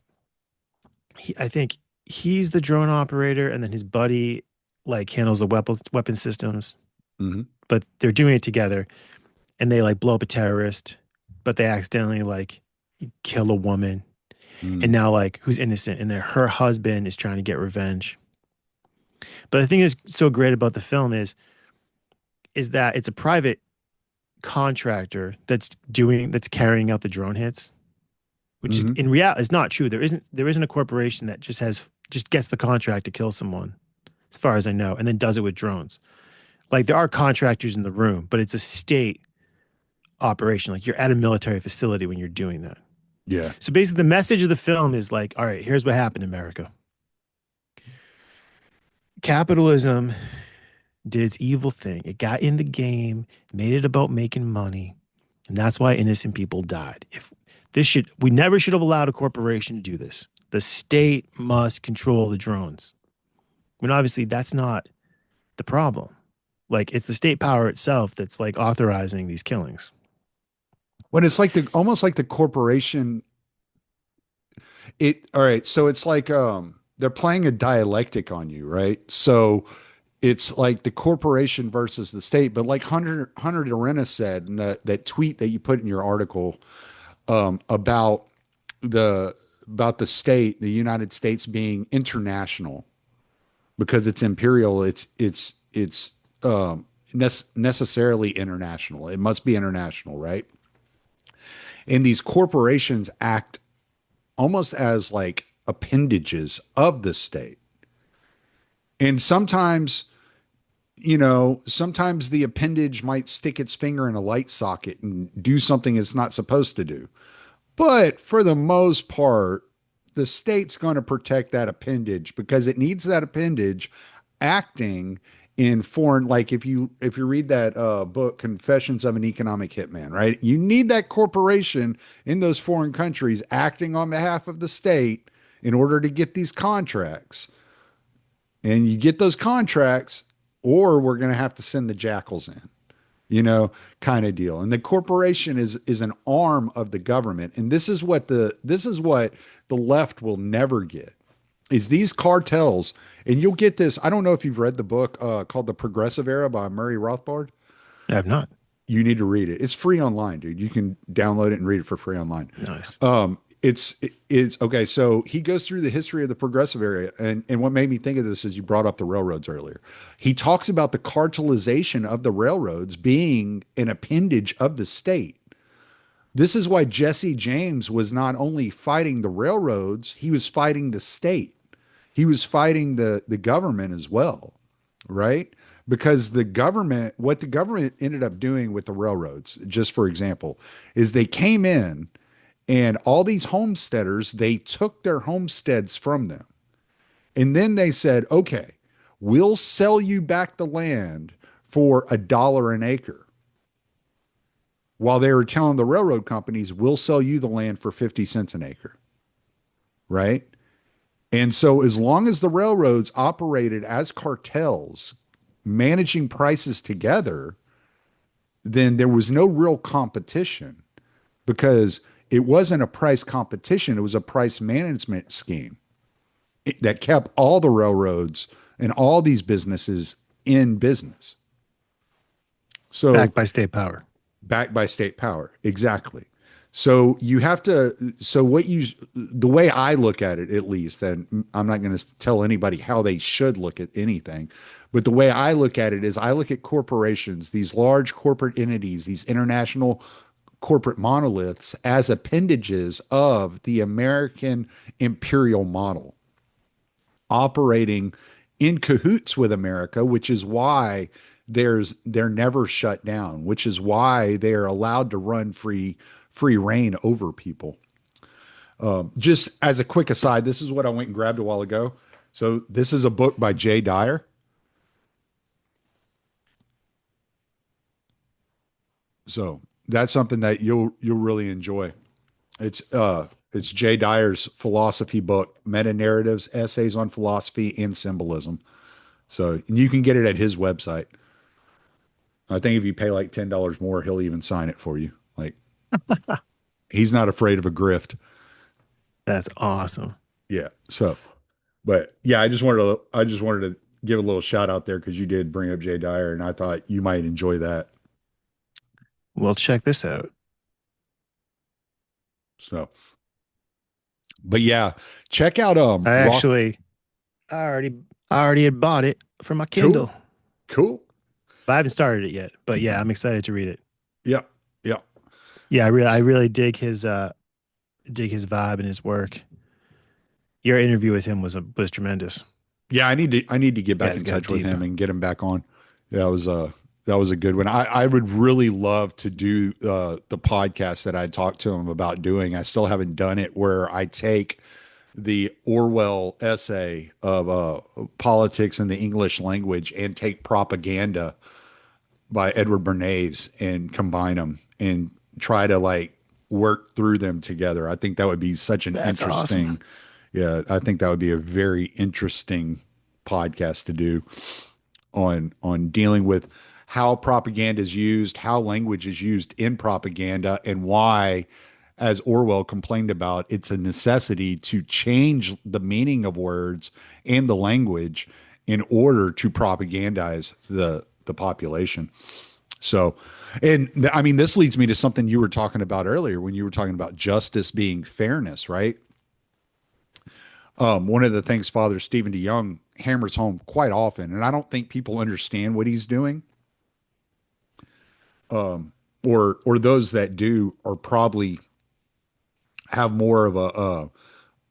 Speaker 2: I think he's the drone operator and then his buddy like handles the weapon systems,
Speaker 1: Hmm.
Speaker 2: but they're doing it together and they like blow up a terrorist, but they accidentally like kill a woman and
Speaker 1: Mm.
Speaker 2: now like who's innocent and her husband is trying to get revenge. But the thing is so great about the film is that it's a private contractor that's carrying out the drone hits, which is
Speaker 1: Hmm.
Speaker 2: in reality is not true. There isn't a corporation that just gets the contract to kill someone, as far as I know, and then does it with drones. Like there are contractors in the room, but it's a state operation. Like you're at a military facility when you're doing that.
Speaker 1: Yeah.
Speaker 2: So basically, the message of the film is like, all right, here's what happened in America. Capitalism did its evil thing. It got in the game, made it about making money, and that's why innocent people died. If we never should have allowed a corporation to do this. The state must control the drones. When obviously that's not the problem. Like it's the state power itself that's like authorizing these killings.
Speaker 1: When it's like the almost like the corporation. All right. So it's like they're playing a dialectic on you, right? So it's like the corporation versus the state. But like Hunter Arenas said in that tweet that you put in your article about the the state, the United States being international because it's imperial. It's necessarily international. It must be international, right? And these corporations act almost as like appendages of the state. And sometimes the appendage might stick its finger in a light socket and do something it's not supposed to do. But for the most part, the state's going to protect that appendage because it needs that appendage acting in foreign, like if you read that book Confessions of an Economic Hitman, right? You need that corporation in those foreign countries acting on behalf of the state in order to get these contracts. And you get those contracts or we're going to have to send the jackals in, kind of deal. And the corporation is an arm of the government. And this is what the left will never get is these cartels, and you'll get this. I don't know if you've read the book called The Progressive Era by Murray Rothbard.
Speaker 2: I have not.
Speaker 1: You need to read it. It's free online, dude. You can download it and read it for free online.
Speaker 2: Nice.
Speaker 1: It's okay. So he goes through the history of the progressive area, and what made me think of this is you brought up the railroads earlier. He talks about the cartelization of the railroads being an appendage of the state. This is why Jesse James was not only fighting the railroads, he was fighting the state. He was fighting the government as well, right? Because the government, what the government ended up doing with the railroads, just for example, is they came in and all these homesteaders, they took their homesteads from them. And then they said, okay, we'll sell you back the land for $1 an acre. While they were telling the railroad companies, we'll sell you the land for 50 cents an acre. Right. And so, as long as the railroads operated as cartels, managing prices together, then there was no real competition because it wasn't a price competition. It was a price management scheme that kept all the railroads and all these businesses in business. So,
Speaker 2: Backed by state power.
Speaker 1: backed by state power. Exactly. So you have to, so what you, the way I look at it, at least, and I'm not going to tell anybody how they should look at anything, but the way I look at it is I look at corporations, these large corporate entities, these international corporate monoliths as appendages of the American imperial model operating in cahoots with America, which is why they're never shut down, which is why they're allowed to run free reign over people. Just as a quick aside, this is what I went and grabbed a while ago. So this is a book by Jay Dyer. So that's something that you'll really enjoy. It's Jay Dyer's philosophy book, meta narratives, essays on philosophy and symbolism. So and you can get it at his website. I think if you pay like $10 more, he'll even sign it for you. Like he's not afraid of a grift.
Speaker 2: That's awesome.
Speaker 1: Yeah. So, but yeah, I just wanted to give a little shout out there because you did bring up Jay Dyer, and I thought you might enjoy that.
Speaker 2: Well, check this out.
Speaker 1: So, but yeah, check out
Speaker 2: I
Speaker 1: Rock.
Speaker 2: actually, I already had bought it for my
Speaker 1: Cool,
Speaker 2: Kindle,
Speaker 1: cool.
Speaker 2: but I haven't started it yet. But yeah, I'm excited to read it.
Speaker 1: Yeah, yeah,
Speaker 2: Yeah, I really dig his vibe and his work. Your interview with him was tremendous.
Speaker 1: yeah. I need to get
Speaker 2: Yeah,
Speaker 1: back
Speaker 2: it's
Speaker 1: in
Speaker 2: got
Speaker 1: touch with
Speaker 2: deep.
Speaker 1: him and get him back on. Yeah, that was a good one. I would really love to do the podcast that I talked to him about doing. I still haven't done it where I take the Orwell essay of politics in the English language and take propaganda by Edward Bernays and combine them and try to like work through them together. I think that would be such an
Speaker 2: That's awesome.
Speaker 1: interesting, yeah, I think that would be a very interesting podcast to do on dealing with how propaganda is used, how language is used in propaganda, and why, as Orwell complained about, it's a necessity to change the meaning of words and the language in order to propagandize the population. So, I mean, this leads me to something you were talking about earlier when you were talking about justice being fairness, right? One of the things Father Stephen DeYoung hammers home quite often, and I don't think people understand what he's doing, or those that do are probably have more of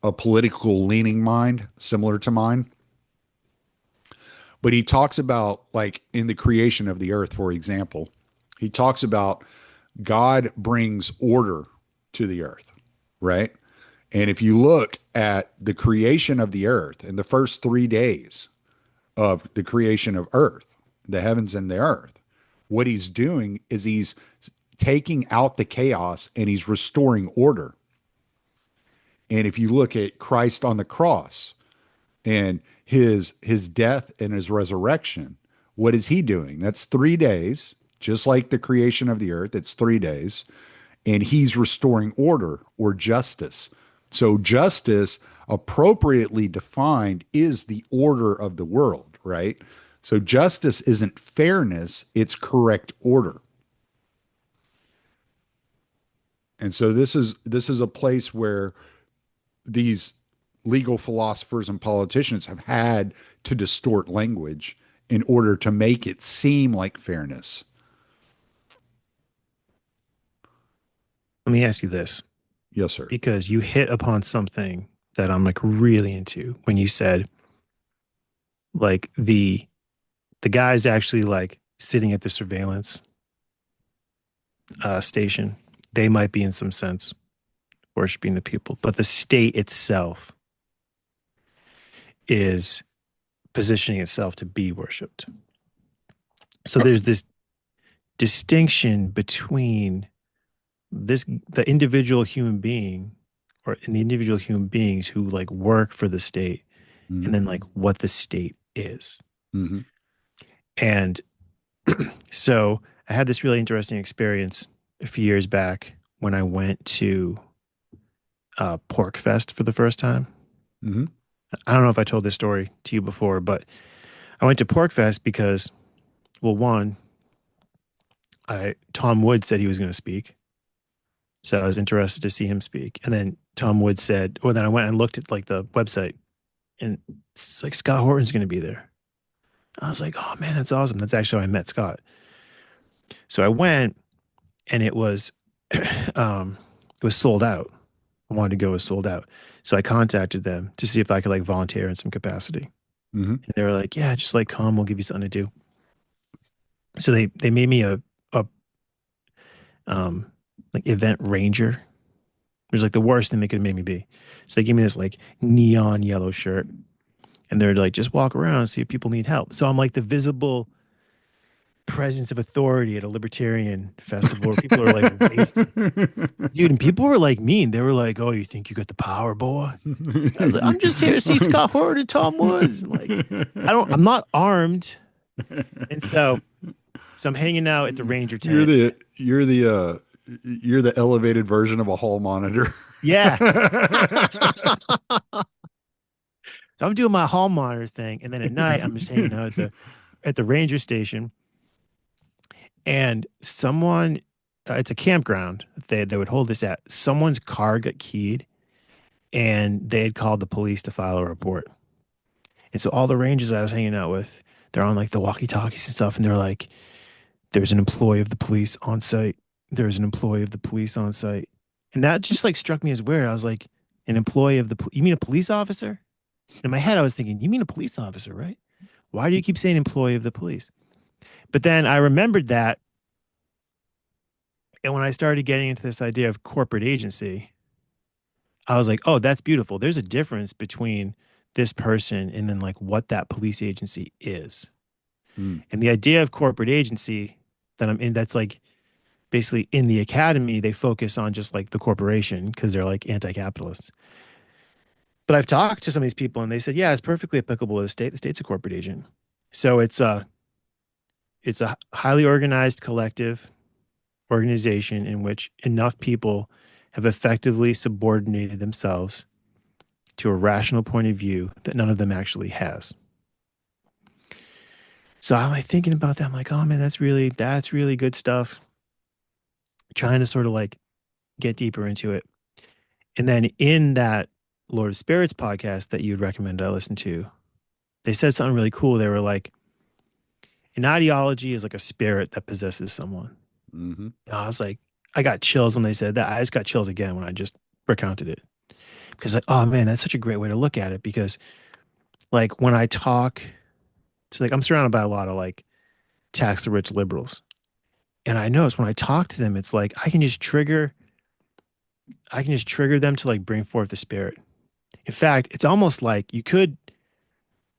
Speaker 1: a political leaning mind, similar to mine. But he talks about like in the creation of the earth, for example, he talks about God brings order to the earth, right? And if you look at the creation of the earth in the first 3 days of the creation of earth, the heavens and the earth, what he's doing is he's taking out the chaos and he's restoring order. And if you look at Christ on the cross and his death and his resurrection, what is he doing? That's 3 days, just like the creation of the earth. It's 3 days, and he's restoring order or justice So justice, appropriately defined, is the order of the world, right? So justice isn't fairness, it's correct order. And so this is a place where these legal philosophers and politicians have had to distort language in order to make it seem like fairness.
Speaker 2: Let me ask you this,
Speaker 1: Yes, sir.
Speaker 2: because you hit upon something that I'm like really into when you said like the guy's actually like sitting at the surveillance station. They might be in some sense worshiping the people, but the state itself is positioning itself to be worshipped. So there's this distinction between this the individual human being or in the individual human beings who like work for the state and
Speaker 1: Mm-hmm.
Speaker 2: then like what the state is.
Speaker 1: Mm-hmm.
Speaker 2: And so I had this really interesting experience a few years back when I went to Pork Fest for the first time.
Speaker 1: Mm-hmm.
Speaker 2: I don't know if I told this story to you before, but I went to Pork Fest because, well, one, I Tom Wood said he was going to speak, so I was interested to see him speak. And then Tom Wood said, or then I went and looked at like the website, and it's like Scott Horton's going to be there. I was like, oh man, that's awesome. That's actually how I met Scott. So I went, and it was sold out. I wanted to go, it was sold out. So I contacted them to see if I could like volunteer in some capacity.
Speaker 1: Mm-hmm.
Speaker 2: And they were like, yeah, just like come, we'll give you something to do. So they made me a um like event ranger, which is like the worst thing they could have made me be. So they gave me this like neon yellow shirt, and they're like, just walk around and see if people need help. So I'm like the visible presence of authority at a libertarian festival where people are like wasted. Dude, and people were like mean. They were like, oh, you think you got the power, boy? I was like, I'm just here to see Scott Horton and Tom Woods. And like, I'm not armed. And so I'm hanging out at the Ranger
Speaker 1: You're
Speaker 2: tent.
Speaker 1: the you're the you're the elevated version of a hall monitor.
Speaker 2: Yeah. So I'm doing my hall monitor thing. And then at night, I'm just hanging out at the Ranger station. And someone, it's a campground that they would hold this at. Someone's car got keyed and they had called the police to file a report. And so all the Rangers I was hanging out with, they're on like the walkie talkies and stuff. And they're like, there's an employee of the police on site. There's an employee of the police on site. And that just like struck me as weird. I was like, an employee of you mean a police officer? In my head, I was thinking, you mean a police officer, right? Why do you keep saying employee of the police? But then I remembered that. And when I started getting into this idea of corporate agency, I was like, oh, that's beautiful. There's a difference between this person and then like what that police agency is.
Speaker 1: Mm.
Speaker 2: And the idea of corporate agency that I'm in, that's like basically in the academy, they focus on just like the corporation because they're like anti-capitalists. But I've talked to some of these people and they said, yeah, it's perfectly applicable to the state. The state's a corporate agent. So it's a highly organized collective organization in which enough people have effectively subordinated themselves to a rational point of view that none of them actually has. So I'm like thinking about that. I'm like, oh man, that's really good stuff. Trying to sort of like get deeper into it. And then in that Lord of Spirits podcast that you'd recommend I listen to, they said something really cool. They were like, an ideology is like a spirit that possesses someone.
Speaker 1: Mm-hmm.
Speaker 2: And I was like, I got chills when they said that. I just got chills again when I just recounted it. Because like, oh man, that's such a great way to look at it. Because like when I talk to like I'm surrounded by a lot of like tax the rich liberals. And I notice when I talk to them, it's like I can just trigger them to like bring forth the spirit. In fact, it's almost like you could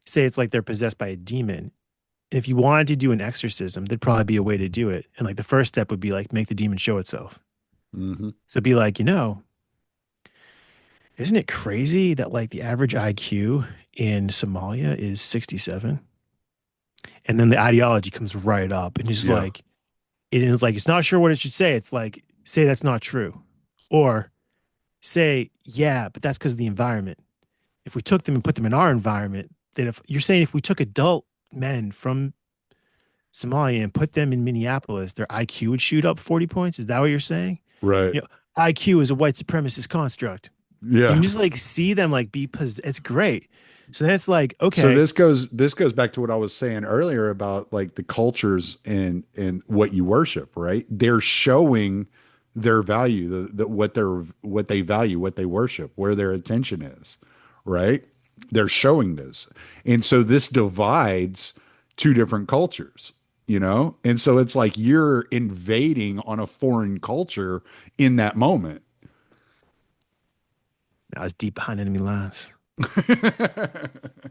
Speaker 2: say it's like they're possessed by a demon. If you wanted to do an exorcism, there'd probably be a way to do it. And like the first step would be like make the demon show itself.
Speaker 1: Mm-hmm.
Speaker 2: So be like, isn't it crazy that like the average IQ in Somalia is 67? And then the ideology comes right up and it's
Speaker 1: Yeah.
Speaker 2: like, it is like, it's not sure what it should say. It's like, say that's not true. Or say, yeah, but that's because of the environment. If we took them and put them in our environment, then if you're saying if we took adult men from Somalia and put them in Minneapolis, their IQ would shoot up 40 points. Is that what you're saying?
Speaker 1: Right.
Speaker 2: You know, IQ is a white supremacist construct. And
Speaker 1: Yeah.
Speaker 2: you just like see them like be it's great. So then it's like,
Speaker 1: So
Speaker 2: okay,
Speaker 1: this goes back to what I was saying earlier about like the cultures and what you worship, right? They're showing their value, what they value, what they worship, where their attention is, right? They're showing this. And so this divides two different cultures, you know? And so it's like you're invading on a foreign culture in that moment.
Speaker 2: I was deep behind enemy lines.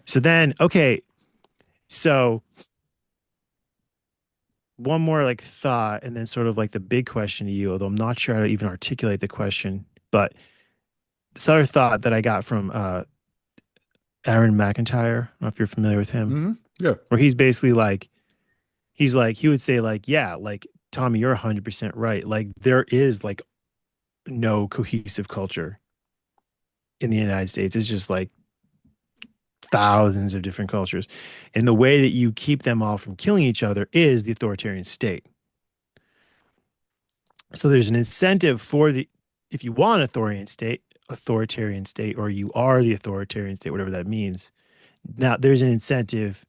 Speaker 2: So then, okay, so one more like thought, and then sort of like the big question to you, although I'm not sure how to even articulate the question, but this other thought that I got from Aaron McIntyre, I don't know if you're familiar with him,
Speaker 1: Hmm. Yeah.
Speaker 2: where he's basically like, he would say like, yeah, like Tommy, you're 100% right. Like there is like no cohesive culture in the United States. It's just like thousands of different cultures. And the way that you keep them all from killing each other is the authoritarian state. So there's an incentive for the if you want authoritarian state, or you are the authoritarian state, whatever that means. Now there's an incentive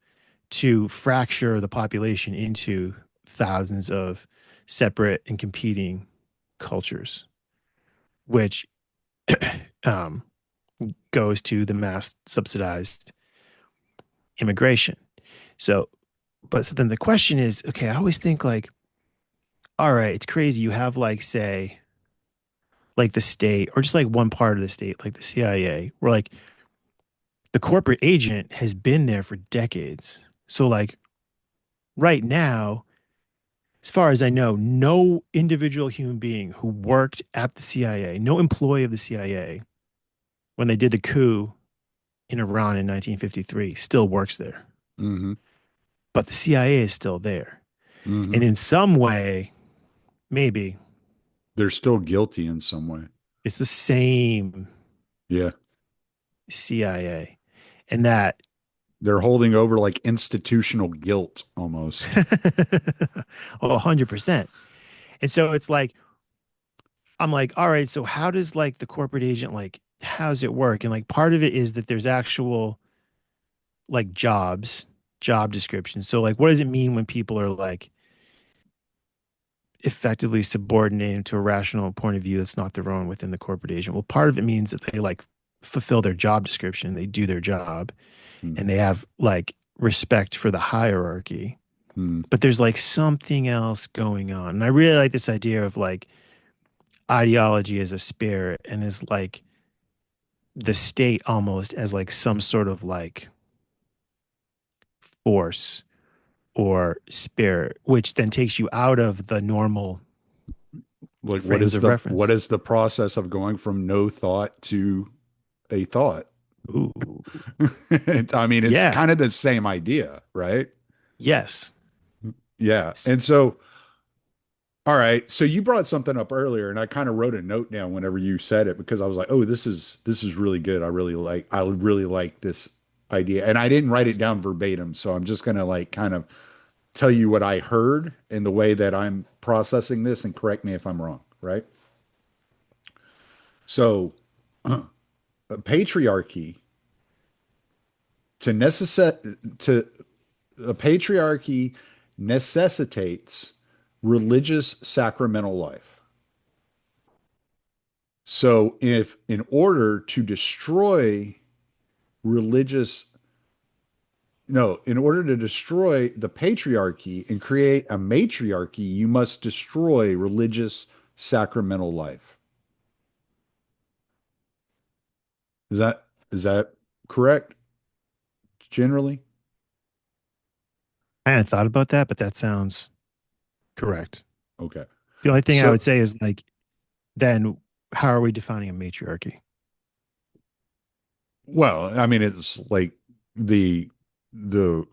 Speaker 2: to fracture the population into thousands of separate and competing cultures, which um, goes to the mass subsidized immigration. So, but so then the question is, okay, I always think like, all right, it's crazy. You have like, say, like the state, or just like one part of the state, like the CIA, where like the corporate agent has been there for decades. So, like, right now, as far as I know, no individual human being who worked at the CIA, no employee of the CIA, when they did the coup in Iran in 1953, still works there.
Speaker 1: Hmm.
Speaker 2: But the CIA is still there. And
Speaker 1: Hmm.
Speaker 2: in some way, maybe
Speaker 1: They're still guilty in some way.
Speaker 2: it's the same
Speaker 1: Yeah.
Speaker 2: CIA. And that,
Speaker 1: They're holding over like institutional guilt almost.
Speaker 2: oh, 100%. And so it's like, I'm like, all right, so how does like the corporate agent, like, how does it work? And like part of it is that there's actual like job descriptions. So like, what does it mean when people are like effectively subordinated to a rational point of view that's not their own within the corporate agent? Well, part of it means that they like fulfill their job description, they do their job,
Speaker 1: Mm.
Speaker 2: and they have like respect for the hierarchy.
Speaker 1: Mm.
Speaker 2: But there's like something else going on. And I really like this idea of like ideology as a spirit, and is like the state almost as like some sort of like force or spirit, which then takes you out of the normal
Speaker 1: Like
Speaker 2: frames of
Speaker 1: what
Speaker 2: reference.
Speaker 1: is the process of going from no thought to a thought?
Speaker 2: Ooh,
Speaker 1: I mean, it's
Speaker 2: yeah,
Speaker 1: kind of the same idea, right?
Speaker 2: yes.
Speaker 1: Yeah. And so, all right. So you brought something up earlier, and I kind of wrote a note down whenever you said it because I was like, oh, this is really good. I really like this idea. And I didn't write it down verbatim, so I'm just gonna like kind of tell you what I heard and the way that I'm processing this and correct me if I'm wrong, right? So, patriarchy to necessitate to a patriarchy necessitates religious sacramental life. So, if in order to destroy religious no, in order to destroy the patriarchy and create a matriarchy, you must destroy religious sacramental life. Is that correct generally?
Speaker 2: I hadn't thought about that, but that sounds correct.
Speaker 1: Okay.
Speaker 2: The only thing I
Speaker 1: So,
Speaker 2: would say is like, then how are we defining a matriarchy?
Speaker 1: well, I mean, it's like the the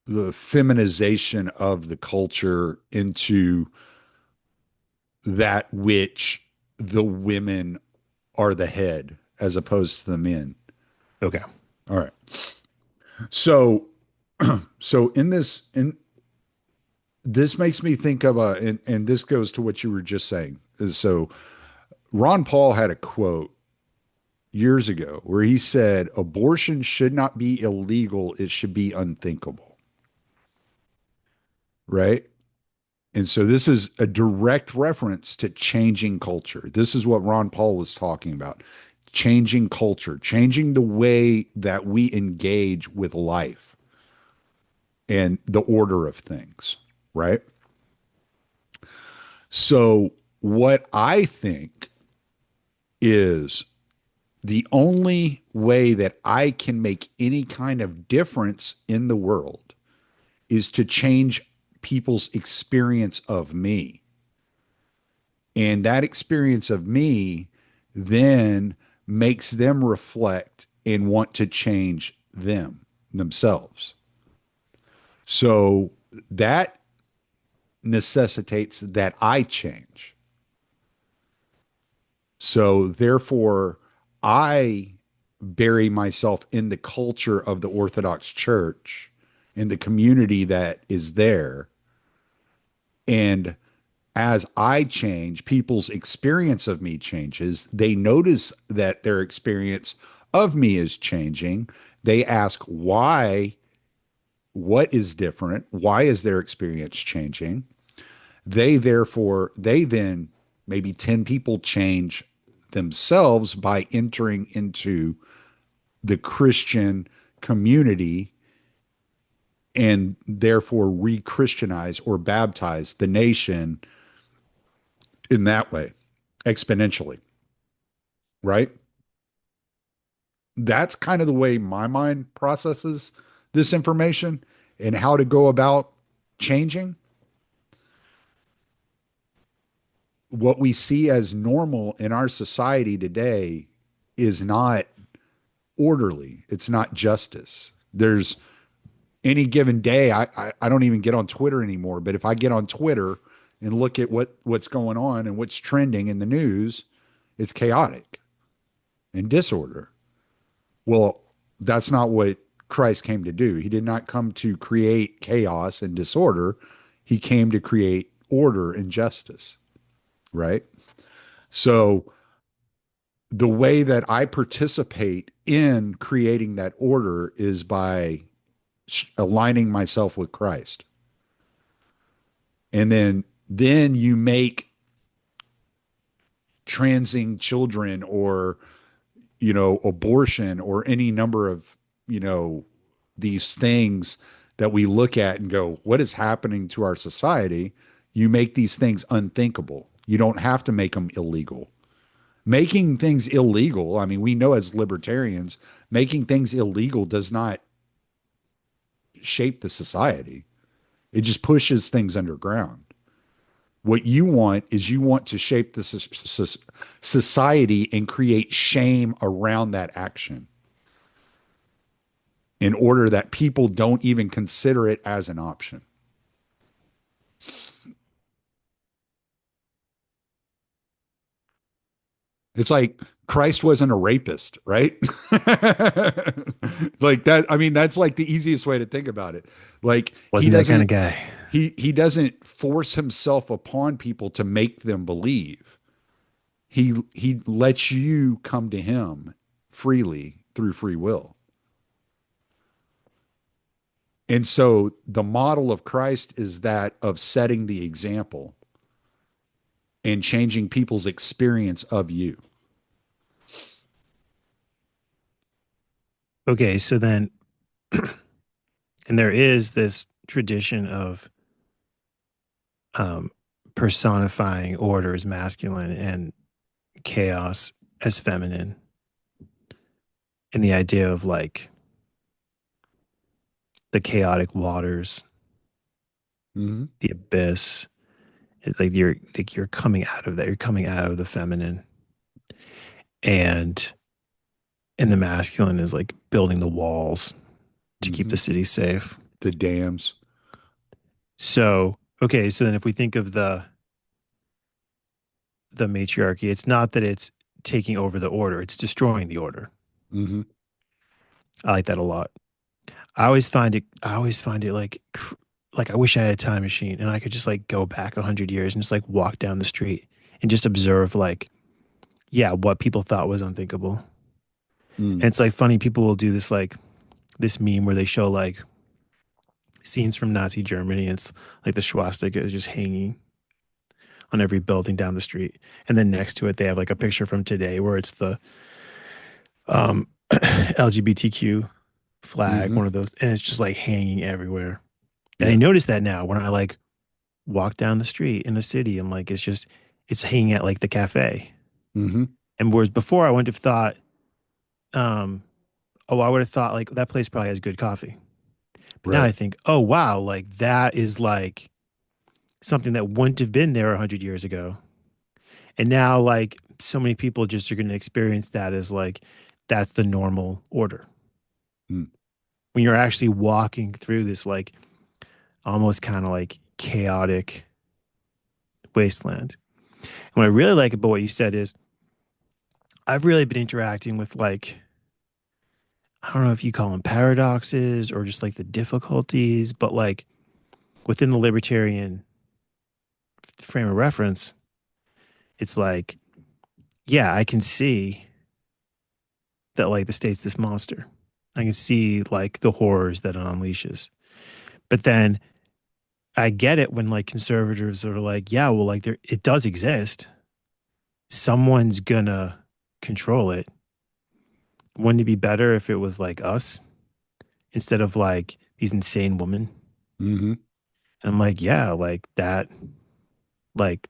Speaker 1: the feminization of the culture into that which the women are the head as opposed to the men.
Speaker 2: Okay.
Speaker 1: All right. So so in this makes me think of and this goes to what you were just saying. So Ron Paul had a quote years ago where he said abortion should not be illegal, it should be unthinkable. Right? And so this is a direct reference to changing culture. This is what Ron Paul was talking about. Changing culture, changing the way that we engage with life and the order of things, right? So, what I think is the only way that I can make any kind of difference in the world is to change people's experience of me. And that experience of me then makes them reflect and want to change themselves. So that necessitates that I change. So therefore, I bury myself in the culture of the Orthodox Church, in the community that is there. And as I change, people's experience of me changes. They notice that their experience of me is changing. They ask why, what is different? Why is their experience changing? They then maybe 10 people change themselves by entering into the Christian community and therefore re Christianize or baptize the nation in that way exponentially, right? That's kind of the way my mind processes this information and how to go about changing what we see as normal in our society today is not orderly. It's not justice. There's any given day, I don't even get on Twitter anymore. But if I get on Twitter and look at what's going on and what's trending in the news, it's chaotic and disorder. Well, that's not what Christ came to do. He did not come to create chaos and disorder. He came to create order and justice, right? So the way that I participate in creating that order is by aligning myself with Christ. And then you make transing children or abortion or any number of these things that we look at and go, what is happening to our society? You make these things unthinkable. You don't have to make them illegal. Making things illegal, I mean, we know as libertarians, making things illegal does not shape the society. It just pushes things underground. What you want is you want to shape the society and create shame around that action in order that people don't even consider it as an option. It's like Christ wasn't a rapist, right? Like that. I mean, that's like the easiest way to think about it. Like he
Speaker 2: Wasn't that kind of
Speaker 1: doesn't
Speaker 2: guy.
Speaker 1: he doesn't force himself upon people to make them believe. He lets you come to him freely through free will. And so the model of Christ is that of setting the example and changing people's experience of you.
Speaker 2: Okay, so then, and there is this tradition of um, personifying order as masculine and chaos as feminine, and the idea of like the chaotic waters,
Speaker 1: Mm-hmm.
Speaker 2: the abyss. It's like you're coming out of that. You're coming out of the feminine, and the masculine is like building the walls to keep
Speaker 1: Mm-hmm.
Speaker 2: the city safe.
Speaker 1: The dams.
Speaker 2: So okay, so then if we think of the matriarchy, it's not that it's taking over the order. It's destroying the order.
Speaker 1: Hmm.
Speaker 2: I like that a lot. I always find it like I wish I had a time machine and I could just like go back 100 years and just like walk down the street and just observe like, yeah, what people thought was unthinkable.
Speaker 1: Mm.
Speaker 2: And it's like funny, people will do this like this meme where they show like scenes from Nazi Germany. And it's like the swastika is just hanging on every building down the street. And then next to it, they have like a picture from today where it's the LGBTQ flag,
Speaker 1: Hmm.
Speaker 2: one of those, and it's just like hanging everywhere. And I
Speaker 1: Yeah.
Speaker 2: notice that now when I like walk down the street in the city, I'm like, it's hanging at like the cafe.
Speaker 1: Hmm.
Speaker 2: And whereas before I wouldn't have thought, um, oh, I would have thought like that place probably has good coffee. But now I
Speaker 1: Right.
Speaker 2: think, oh, wow, like that is like something that wouldn't have been there 100 years ago. And now, like, so many people just are going to experience that as like, that's the normal order.
Speaker 1: Mm.
Speaker 2: When you're actually walking through this, like, almost kind of like chaotic wasteland. And what I really like about what you said is, I've really been interacting with, like, I don't know if you call them paradoxes or just like the difficulties, but like within the libertarian frame of reference, it's like, yeah, I can see that like the state's this monster. I can see like the horrors that it unleashes. But then I get it when like conservatives are like, yeah, well, like there it does exist. Someone's gonna control it. Wouldn't it be better if it was like us instead of like these insane women?
Speaker 1: Hmm.
Speaker 2: And I'm like, yeah, like that like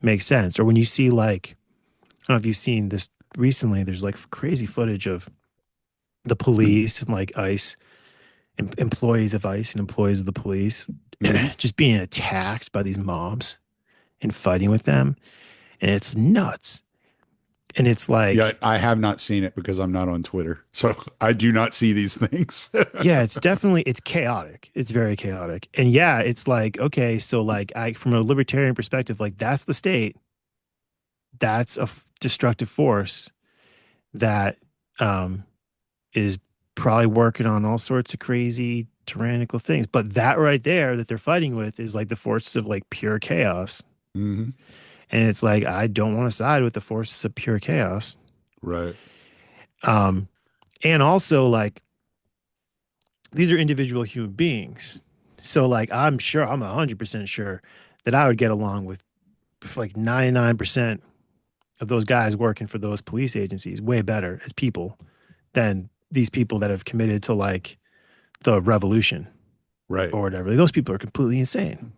Speaker 2: makes sense. Or when you see like, I don't know if you've seen this recently, there's like crazy footage of the police and like ICE employees of ICE and employees of the police
Speaker 1: Hmm.
Speaker 2: just being attacked by these mobs and fighting with them. And it's nuts. And it's
Speaker 1: Yeah,
Speaker 2: like,
Speaker 1: I have not seen it because I'm not on Twitter. So I do not see these things.
Speaker 2: yeah, it's chaotic. It's very chaotic. And yeah, it's like, okay, so like I from a libertarian perspective, like that's the state. That's a destructive force that um is probably working on all sorts of crazy tyrannical things. But that right there that they're fighting with is like the forces of like pure chaos.
Speaker 1: Hmm.
Speaker 2: And it's like I don't want to side with the forces of pure chaos.
Speaker 1: Right.
Speaker 2: Um, and also like these are individual human beings. So like I'm 100% sure that I would get along with like 99% of those guys working for those police agencies way better as people than these people that have committed to like the revolution
Speaker 1: Right.
Speaker 2: or whatever. Those people are completely insane.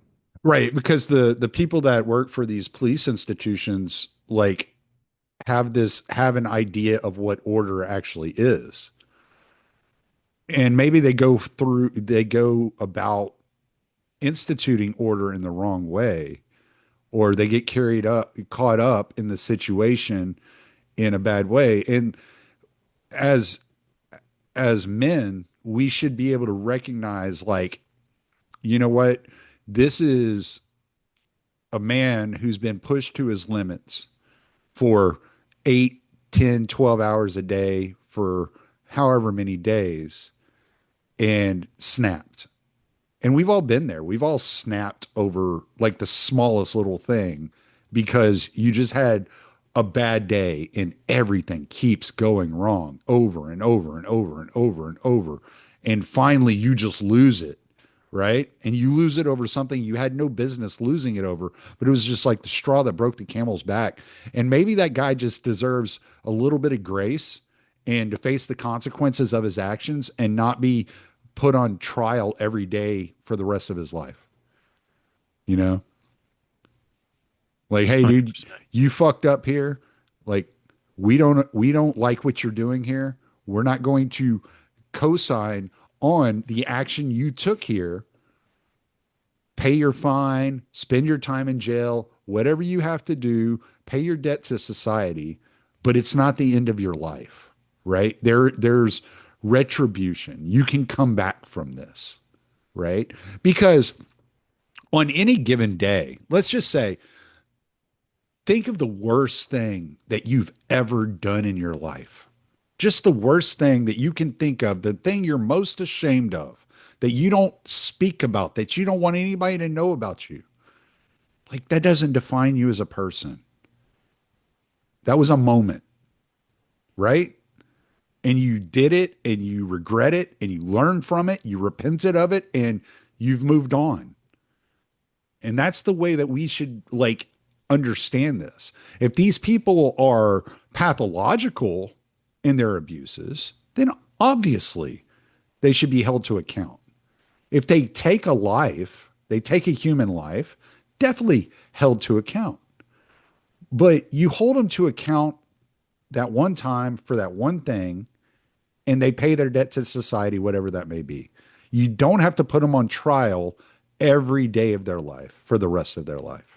Speaker 1: Right. Because the people that work for these police institutions like have an idea of what order actually is. And maybe they go about instituting order in the wrong way, or they get caught up in the situation in a bad way. And as as men, we should be able to recognize, like, you know what? This is a man who's been pushed to his limits for 8, 10, 12 hours a day for however many days and snapped. And we've all been there. We've all snapped over like the smallest little thing because you just had a bad day and everything keeps going wrong over and over and over and over and over. And finally, you just lose it, right? And you lose it over something you had no business losing it over, but it was just like the straw that broke the camel's back. And maybe that guy just deserves a little bit of grace and to face the consequences of his actions and not be put on trial every day for the rest of his life. You know, like, hey, dude,
Speaker 2: 100%.
Speaker 1: you fucked up here. Like, we don't like what you're doing here. We're not going to co-sign on the action you took here. Pay your fine, spend your time in jail, whatever you have to do, pay your debt to society, but it's not the end of your life, right? There's retribution. You can come back from this, right? Because on any given day, let's just say think of the worst thing that you've ever done in your life. Just the worst thing that you can think of, the thing you're most ashamed of, that you don't speak about, that you don't want anybody to know about you. Like that doesn't define you as a person. That was a moment, right? And you did it and you regret it and you learned from it, you repented of it and you've moved on. And that's the way that we should like understand this. If these people are pathological in their abuses, then obviously they should be held to account. If they take a life, they take a human life, definitely held to account. But you hold them to account that one time for that one thing, and they pay their debt to society, whatever that may be. You don't have to put them on trial every day of their life for the rest of their life.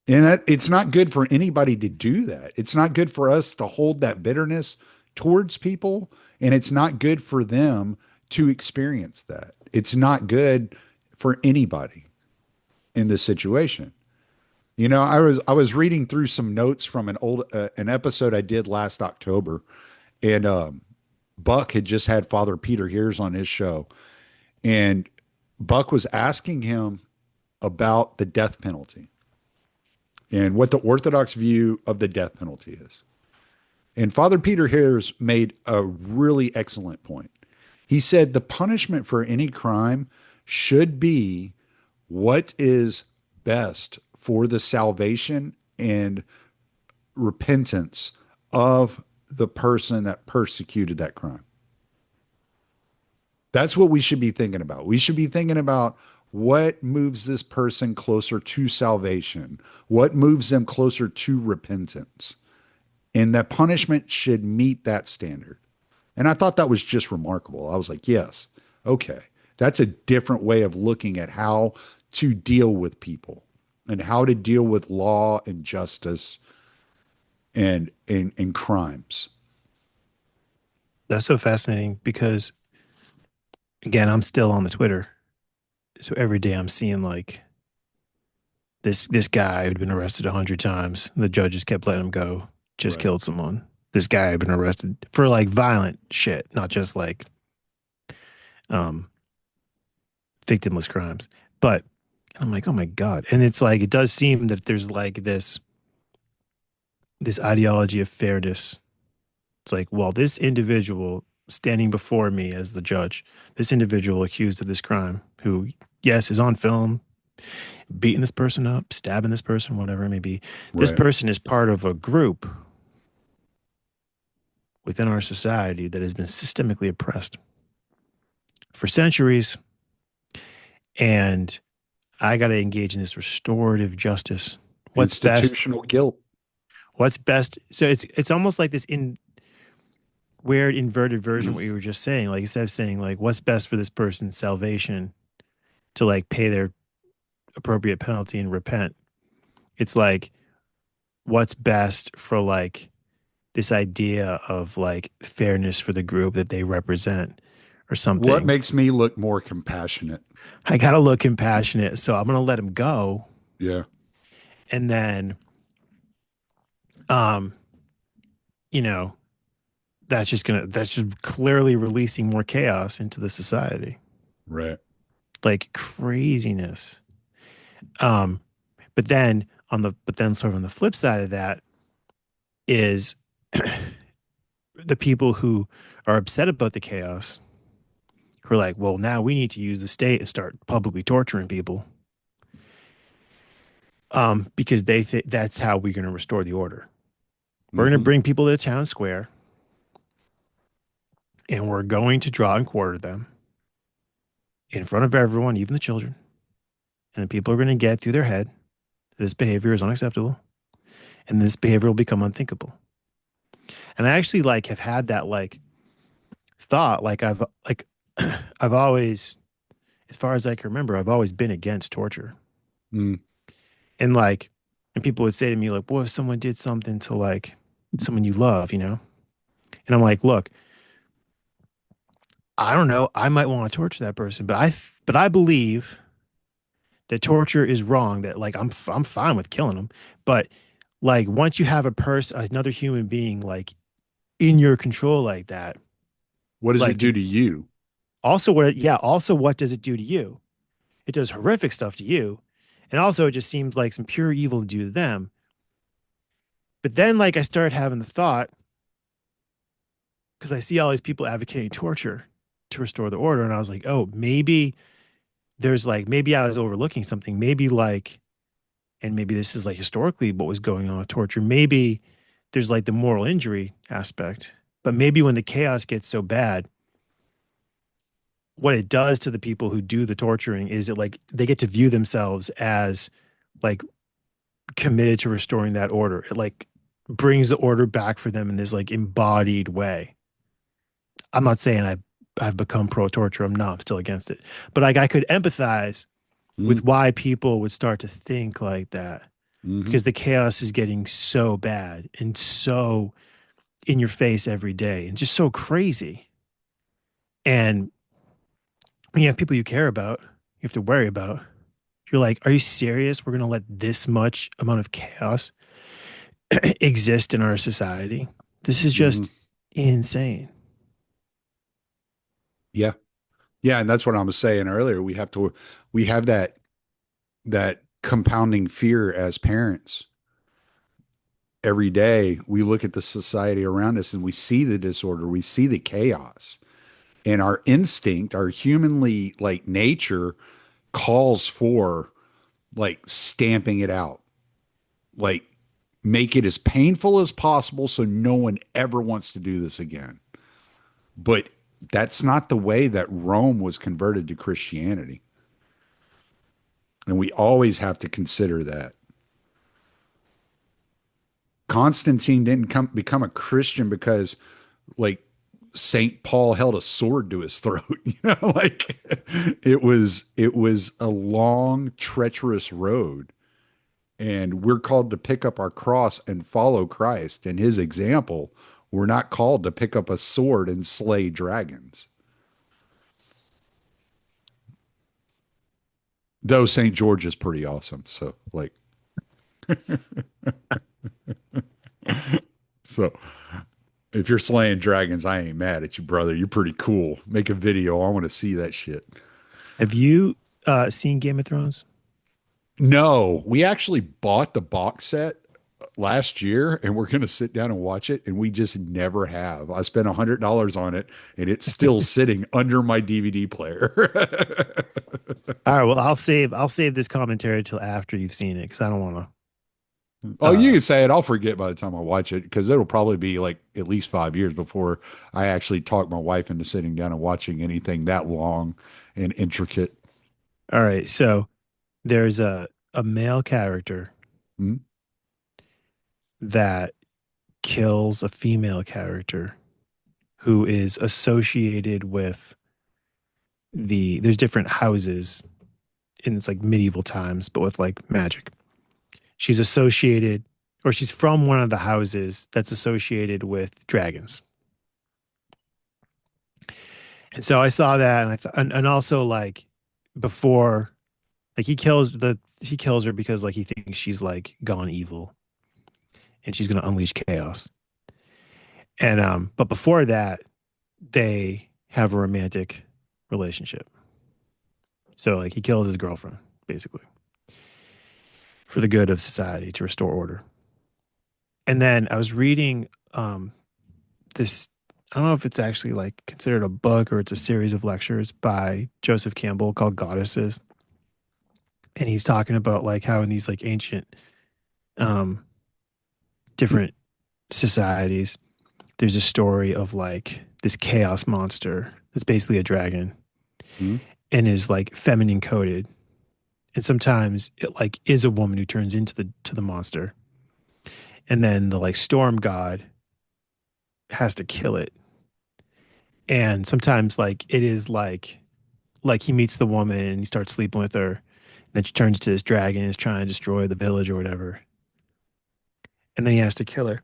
Speaker 1: And that it's not good for anybody to do that. It's not good for us to hold that bitterness towards people, and it's not good for them to experience that. It's not good for anybody in this situation. You know, I was reading through some notes from an episode I did last October, and Buck had just had Father Peter Hears on his show, and Buck was asking him about the death penalty and what the Orthodox view of the death penalty is. And Father Peter Hears made a really excellent point. He said the punishment for any crime should be what is best for the salvation and repentance of the person that persecuted that crime. That's what we should be thinking about. We should be thinking about what moves this person closer to salvation, what moves them closer to repentance. And that punishment should meet that standard. And I thought that was just remarkable. I was like, yes, okay. That's a different way of looking at how to deal with people and how to deal with law and justice and crimes.
Speaker 2: That's so fascinating because again, I'm still on the Twitter. So every day I'm seeing like this guy who'd been arrested 100 times. The judges kept letting him go. Just
Speaker 1: Right.
Speaker 2: killed someone. This guy had been arrested for like violent shit, not just like um victimless crimes. But I'm like, oh my God. And it's like it does seem that there's like this ideology of fairness. It's like, well, this individual standing before me as the judge, this individual accused of this crime, who, yes, is on film, beating this person up, stabbing this person, whatever it may be. This
Speaker 1: Right.
Speaker 2: person is part of a group within our society that has been systemically oppressed for centuries. And I got to engage in this restorative justice. What's best?
Speaker 1: Institutional guilt.
Speaker 2: What's best? So it's almost like this in weird inverted version of what you were just saying. Like instead of saying like what's best for this person's salvation to like pay their appropriate penalty and repent. It's like what's best for like this idea of like fairness for the group that they represent or
Speaker 1: What
Speaker 2: something.
Speaker 1: makes me look more compassionate?
Speaker 2: I gotta look compassionate, so I'm gonna let him go,
Speaker 1: Yeah.
Speaker 2: and then, um, you know, that's just clearly releasing more chaos into the society,
Speaker 1: Right.
Speaker 2: like craziness. Um, but then sort of on the flip side of that is the people who are upset about the chaos, who are like, well, now we need to use the state and start publicly torturing people, because they think that's how we're going to restore the order. We're going to
Speaker 1: Hmm.
Speaker 2: bring people to the town square and we're going to draw and quarter them in front of everyone, even the children. And then people are going to get through their head this behavior is unacceptable and this behavior will become unthinkable. And I actually like have had that like thought, like I've always, as far as I can remember, I've always been against torture.
Speaker 1: Mm.
Speaker 2: And like, and people would say to me, like, what if someone did something to like someone you love, you know? And I'm like, look, I don't know. I might want to torture that person, but I believe that torture is wrong, that like I'm fine with killing them, but like once you have a person, another human being like in your control like that,
Speaker 1: What does it
Speaker 2: like to
Speaker 1: do to you?
Speaker 2: also what yeah, also what does it do to you? It does horrific stuff to you. And also it just seems like some pure evil to do to them. But then like I started having the thought, because I see all these people advocating torture to restore the order, and I was like, oh, maybe there's like maybe I was overlooking something. Maybe like, and maybe this is like historically what was going on with torture. Maybe there's like the moral injury aspect. But maybe when the chaos gets so bad, what it does to the people who do the torturing is it like they get to view themselves as like committed to restoring that order. It like brings the order back for them in this like embodied way. I'm not saying I've become pro torture. I'm not. I'm still against it. But like I could empathize with
Speaker 1: Mm-hmm.
Speaker 2: why people would start to think like that
Speaker 1: Mm-hmm.
Speaker 2: because the chaos is getting so bad and so in your face every day and just so crazy. And when you have people you care about, you have to worry about. You're like, are you serious? We're going to let this much amount of chaos exist in our society? This is
Speaker 1: Mm-hmm.
Speaker 2: just insane.
Speaker 1: Yeah. Yeah. And that's what I was saying earlier. We have that compounding fear as parents. Every day we look at the society around us and we see the disorder, we see the chaos. And our instinct, our humanly like nature calls for like stamping it out, like make it as painful as possible so no one ever wants to do this again. But that's not the way that Rome was converted to Christianity. And we always have to consider that. Constantine didn't become a Christian because like Saint Paul held a sword to his throat. Like it was a long, treacherous road. And we're called to pick up our cross and follow Christ and his example. We're not called to pick up a sword and slay dragons. Though St. George is pretty awesome. So like so if you're slaying dragons, I ain't mad at you, brother. You're pretty cool. Make a video. I want to see that shit.
Speaker 2: Have you seen Game of Thrones?
Speaker 1: No, we actually bought the box set last year and we're going to sit down and watch it. And we just never have. I spent $100 on it and it's still sitting under my DVD player.
Speaker 2: All right, well, I'll save this commentary till after you've seen it because I don't want to.
Speaker 1: Oh, you can say it. I'll forget by the time I watch it because it'll probably be like at least 5 years before I actually talk my wife into sitting down and watching anything that long and intricate.
Speaker 2: All right, so there's a male character
Speaker 1: Hmm?
Speaker 2: that kills a female character who is associated with there's different houses in it's like medieval times, but with like magic. She's associated or she's from one of the houses that's associated with dragons. And so I saw that and I thought and also like before like he kills her because like he thinks she's like gone evil and she's gonna unleash chaos. And but before that, they have a romantic relationship. So like he kills his girlfriend, basically, for the good of society to restore order. And then I was reading this I don't know if it's actually like considered a book or it's a series of lectures by Joseph Campbell called Goddesses. And he's talking about like how in these like ancient um different societies, there's a story of like this chaos monster that's basically a dragon
Speaker 1: Hmm?
Speaker 2: and is like feminine coded. And sometimes it like is a woman who turns into the monster. And then the like storm god has to kill it. And sometimes like it is like he meets the woman and he starts sleeping with her. Then she turns to this dragon and is trying to destroy the village or whatever. And then he has to kill her.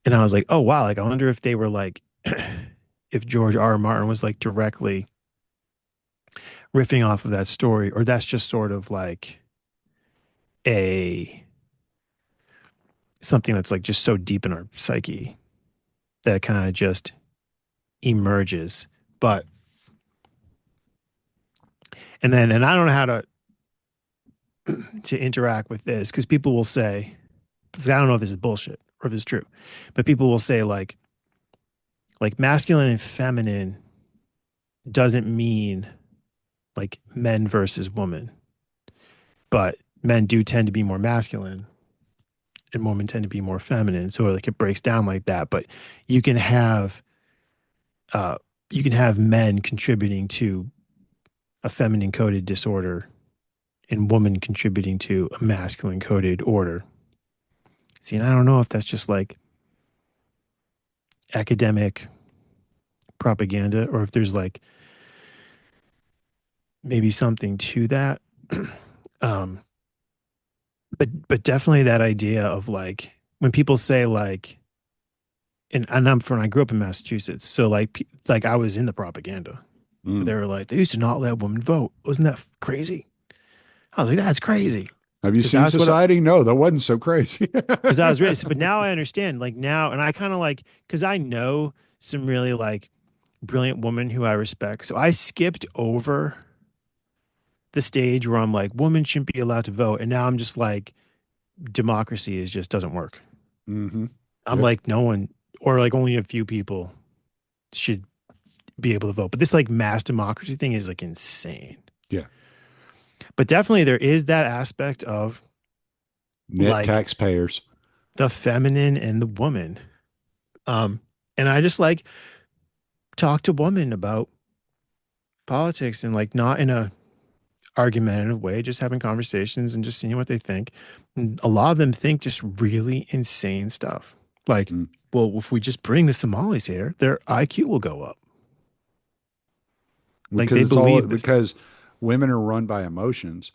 Speaker 2: And I was like, oh wow, like I wonder if they were like if George R. R. Martin was like directly riffing off of that story, or that's just sort of like a something that's like just so deep in our psyche that it kind of just emerges. But and I don't know how to interact with this because people will say, 'cause I don't know if this is bullshit or if it's true, but people will say like masculine and feminine doesn't mean like men versus women, but men do tend to be more masculine and women tend to be more feminine. So like it breaks down like that. But you can have uh you can have men contributing to a feminine coded disorder and woman contributing to a masculine coded order. See, and I don't know if that's just like academic propaganda or if there's like maybe something to that. um but definitely that idea of like when people say like and I'm from I grew up in Massachusetts, so like I was in the propaganda.
Speaker 1: Mm.
Speaker 2: They were like they used to not let women vote. Wasn't that crazy? I was like that's crazy
Speaker 1: Have you
Speaker 2: because
Speaker 1: seen
Speaker 2: that's what
Speaker 1: Society? No, that wasn't so crazy.
Speaker 2: because I was raised. But now I understand. Like now, and I kind of like because I know some really like brilliant women who I respect. So I skipped over the stage where I'm like women shouldn't be allowed to vote, and now I'm just like democracy is just doesn't work.
Speaker 1: Hmm.
Speaker 2: I'm
Speaker 1: Yep.
Speaker 2: like no one or like only a few people should be able to vote. But this like mass democracy thing is like insane.
Speaker 1: Yeah.
Speaker 2: But definitely there is that aspect of
Speaker 1: Net
Speaker 2: like
Speaker 1: taxpayers.
Speaker 2: the feminine and the woman. Um, and I just like talk to women about politics and like not in a argumentative way, just having conversations and just seeing what they think. And a lot of them think just really insane stuff. Like,
Speaker 1: Mm.
Speaker 2: well, if we just bring the Somalis here, their IQ will go up. Like
Speaker 1: Because
Speaker 2: they
Speaker 1: it's all
Speaker 2: believe this.
Speaker 1: because women are run by emotions.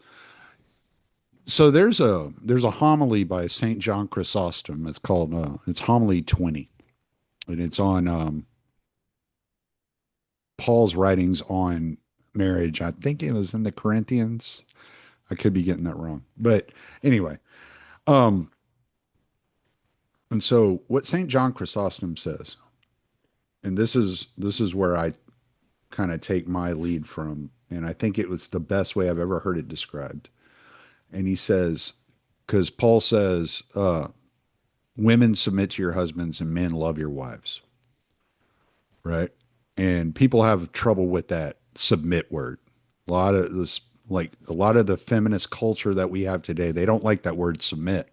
Speaker 1: So there's a homily by Saint John Chrysostom. It's called it's homily 20, and it's on Paul's writings on marriage. I think it was in the Corinthians. I could be getting that wrong, but anyway. Um, and so what Saint John Chrysostom says, and this is where I kind of take my lead from, and I think it was the best way I've ever heard it described. And he says, because Paul says, women submit to your husbands and men love your wives, right? And people have trouble with that submit word. A lot of this, like a lot of the feminist culture that we have today, they don't like that word submit.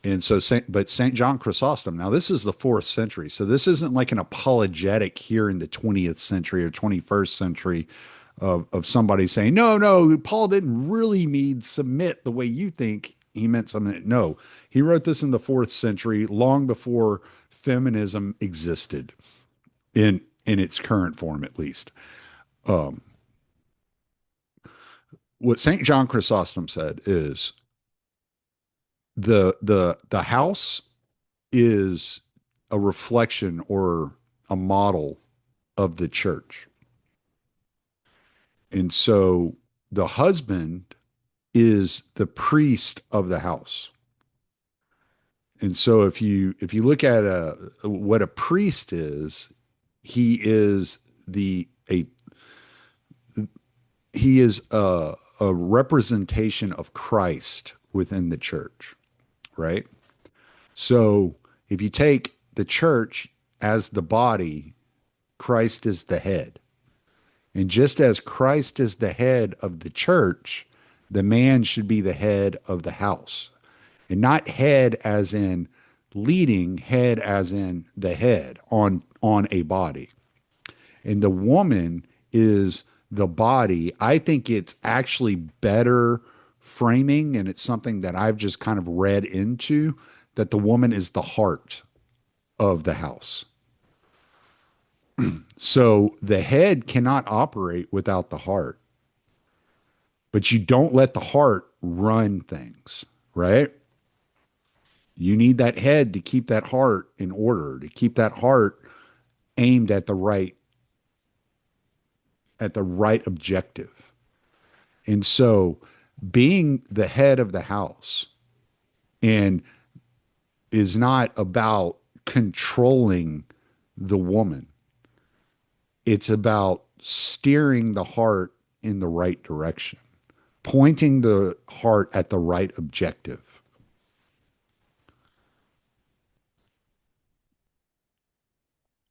Speaker 1: And so, but St. John Chrysostom, now this is the fourth century. So this isn't like an apologetic here in the 20th century or 21st century of somebody saying, no, no, Paul didn't really mean submit the way you think he meant submit. No, he wrote this in the fourth century, long before feminism existed in its current form, at least. Um, what St. John Chrysostom said is the house is a reflection or a model of the church. And so the husband is the priest of the house. And so if you look at what a priest is, he is the a he is a representation of Christ within the church, right? So if you take the church as the body, Christ is the head. And just as Christ is the head of the church, the man should be the head of the house. And not head as in leading, head as in the head on a body. And the woman is the body. I think it's actually better framing, and it's something that I've just kind of read into, that the woman is the heart of the house. So the head cannot operate without the heart, but you don't let the heart run things, right? You need that head to keep that heart in order, to keep that heart aimed at the right at the right objective. And so being the head of the house and is not about controlling the woman. It's about steering the heart in the right direction, pointing the heart at the right objective.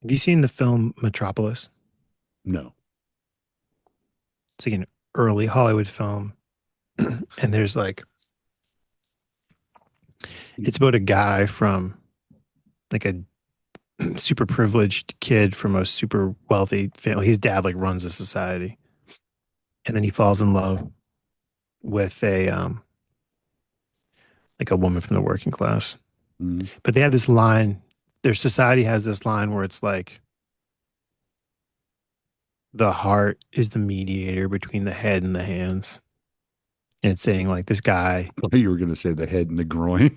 Speaker 2: Have you seen the film Metropolis?
Speaker 1: No.
Speaker 2: It's like an early Hollywood film. And there's like, it's about a guy from like a super privileged kid from a super wealthy family. His dad like runs a society. And then he falls in love with a like a woman from the working class.
Speaker 1: Mm-hmm.
Speaker 2: But they have this line, their society has this line where it's like the heart is the mediator between the head and the hands. And it's saying like this guy.
Speaker 1: You were going to say the head and the groin.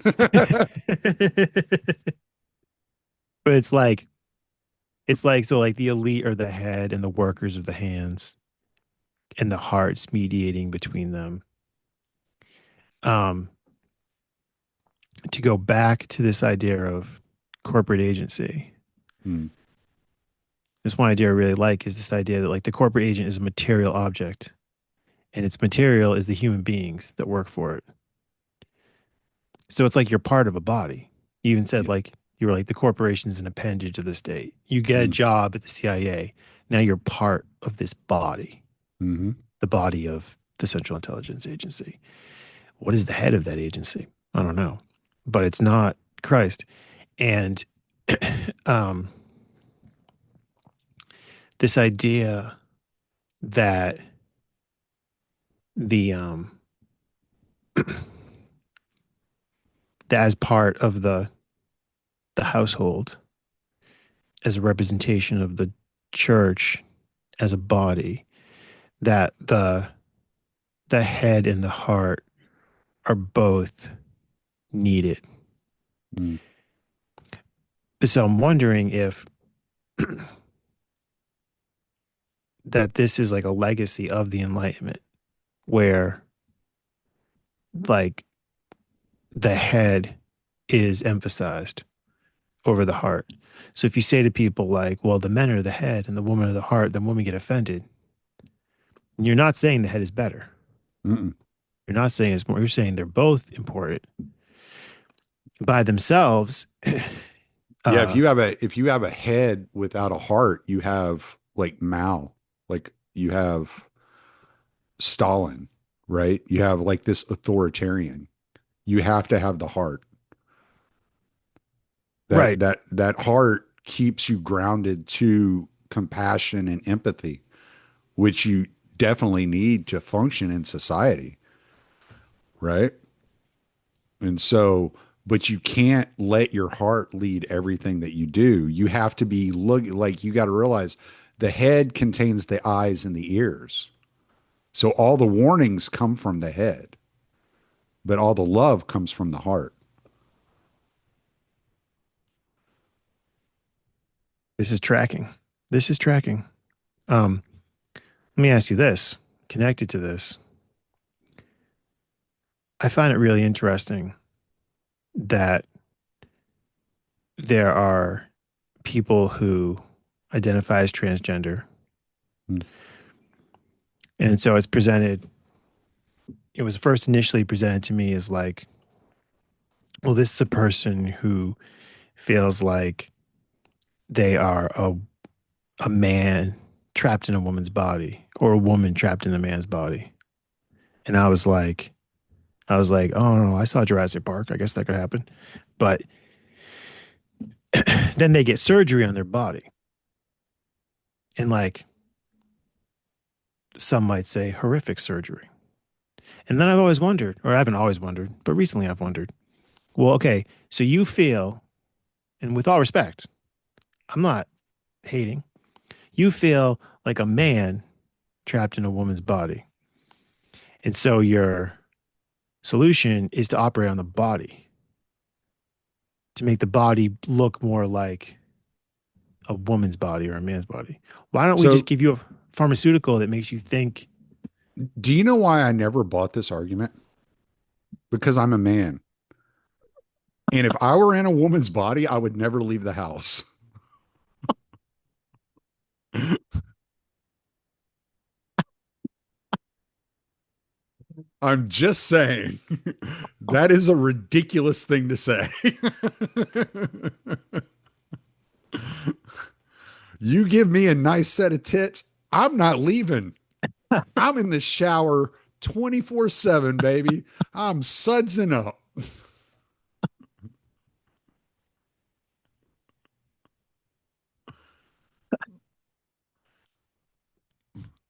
Speaker 2: But it's like so like the elite are the head and the workers are the hands and the heart's mediating between them. Um, to go back to this idea of corporate agency,
Speaker 1: Hmm.
Speaker 2: this one idea I really like is this idea that like the corporate agent is a material object and its material is the human beings that work for it. So it's like you're part of a body. You even said
Speaker 1: Yeah.
Speaker 2: like you were like the corporation is an appendage of the state. You get a
Speaker 1: Mm-hmm.
Speaker 2: job at the CIA. Now you're part of this body,
Speaker 1: Mm-hmm.
Speaker 2: the body of the Central Intelligence Agency. What is the head of that agency? I don't know, but it's not Christ. And um, this idea that the that as part of the household, as a representation of the church as a body, that the head and the heart are both needed.
Speaker 1: Mm-hmm.
Speaker 2: So I'm wondering if that this is like a legacy of the Enlightenment where like the head is emphasized over the heart. So if you say to people like, well, the men are the head and the women are the heart, then women get offended. And you're not saying the head is better.
Speaker 1: Mm-mm.
Speaker 2: You're not saying it's more, you're saying they're both important by themselves.
Speaker 1: Yeah,
Speaker 2: uh
Speaker 1: if you have a head without a heart, you have like Mao, like you have Stalin, right? You have like this authoritarian. You have to have the heart.
Speaker 2: right.
Speaker 1: That heart keeps you grounded to compassion and empathy, which you definitely need to function in society, right? And so, but you can't let your heart lead everything that you do. You have to be look like you got to realize the head contains the eyes and the ears. So all the warnings come from the head, but all the love comes from the heart.
Speaker 2: This is tracking. This is tracking. um Let me ask you this, connected to this. I find it really interesting that there are people who identify as transgender.
Speaker 1: Mm,
Speaker 2: And so it's presented, it was first initially presented to me as like, well, this is a person who feels like they are a man trapped in a woman's body or a woman trapped in a man's body. And I was like, oh no, I saw Jurassic Park. I guess that could happen. But then they get surgery on their body. And like some might say horrific surgery. And then I've always wondered, or I haven't always wondered, but recently I've wondered, well, okay, so you feel, and with all respect, I'm not hating, you feel like a man trapped in a woman's body. And so your solution is to operate on the body to make the body look more like a woman's body or a man's body. Why don't we just
Speaker 1: So
Speaker 2: give you a pharmaceutical that makes you think.
Speaker 1: Do you know why I never bought this argument? Because I'm a man. And if I were in a woman's body, I would never leave the house. I'm just saying that is a ridiculous thing to say. You give me a nice set of tits, I'm not leaving. I'm in the shower 24/7, baby. I'm sudsing up.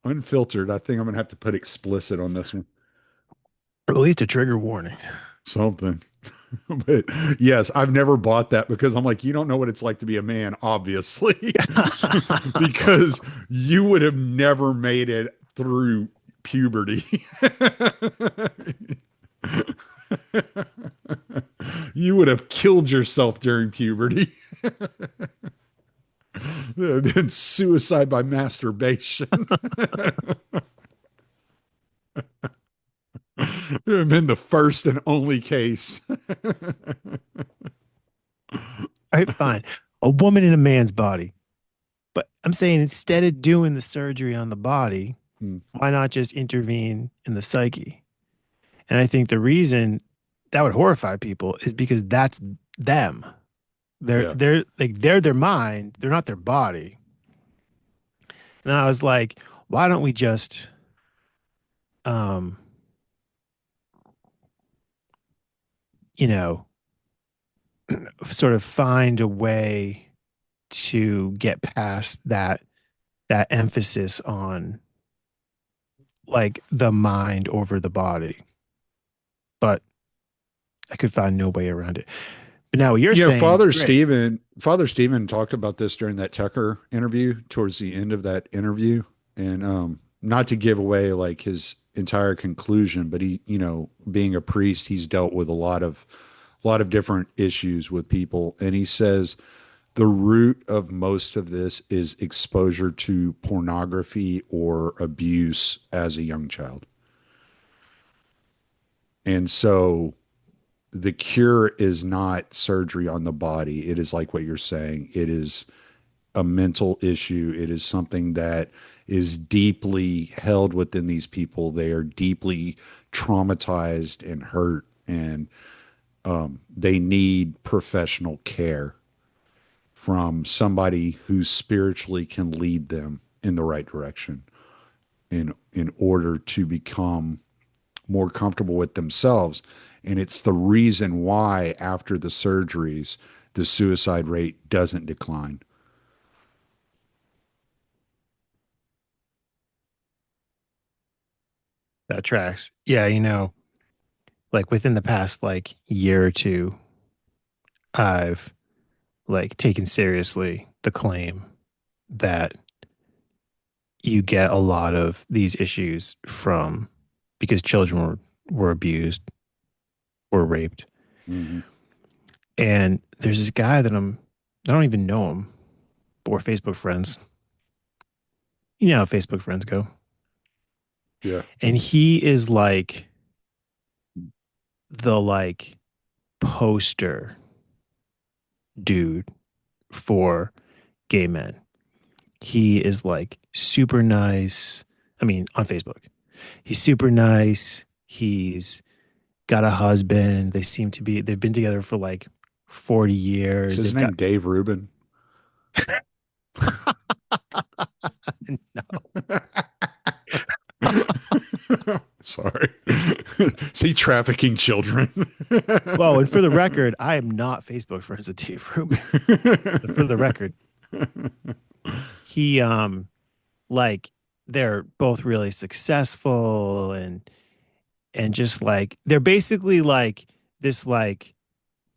Speaker 1: Unfiltered. I think I'm going to have to put explicit on this one.
Speaker 2: Or at least a trigger warning.
Speaker 1: Something. But yes, I've never bought that because I'm like, you don't know what it's like to be a man, obviously, because you would have never made it through puberty. You would have killed yourself during puberty. Been suicide by masturbation. It would have been the first and only case.
Speaker 2: All right, fine. A woman in a man's body. But I'm saying instead of doing the surgery on the body,
Speaker 1: Hmm.
Speaker 2: why not just intervene in the psyche? And I think the reason that would horrify people is because that's them.
Speaker 1: Yeah.
Speaker 2: They're their mind, they're not their body. And I was like, why don't we just um, you know, sort of find a way to get past that emphasis on like the mind over the body. But I could find no way around it. But now what you're
Speaker 1: You know,
Speaker 2: saying is great.
Speaker 1: Father Stephen talked about this during that Tucker interview towards the end of that interview. And not to give away like his entire conclusion, but he, you know, being a priest, he's dealt with a lot of different issues with people. And he says the root of most of this is exposure to pornography or abuse as a young child. And so the cure is not surgery on the body. It is like what you're saying. It is a mental issue. It is something that is deeply held within these people. They are deeply traumatized and hurt, and they need professional care from somebody who spiritually can lead them in the right direction in order to become more comfortable with themselves. And it's the reason why after the surgeries, the suicide rate doesn't decline.
Speaker 2: That tracks. Yeah, like within the past like year or two, I've like taken seriously the claim that you get a lot of these issues from because children were abused or raped.
Speaker 1: Hmm.
Speaker 2: And there's this guy that I don't even know him, but we're Facebook friends. You know how Facebook friends go.
Speaker 1: Yeah.
Speaker 2: And he is like the like poster dude for gay men. He is like super nice. I mean, on Facebook, he's super nice. He's got a husband. They've been together for like 40
Speaker 1: Is
Speaker 2: years.
Speaker 1: his
Speaker 2: They've
Speaker 1: name
Speaker 2: got,
Speaker 1: Dave Rubin?
Speaker 2: no.
Speaker 1: Sorry. See, trafficking children.
Speaker 2: Well, and for the record, I am not Facebook friends with Dave Rubin. But for the record, he, like, they're both really successful and just like, they're basically like this, like,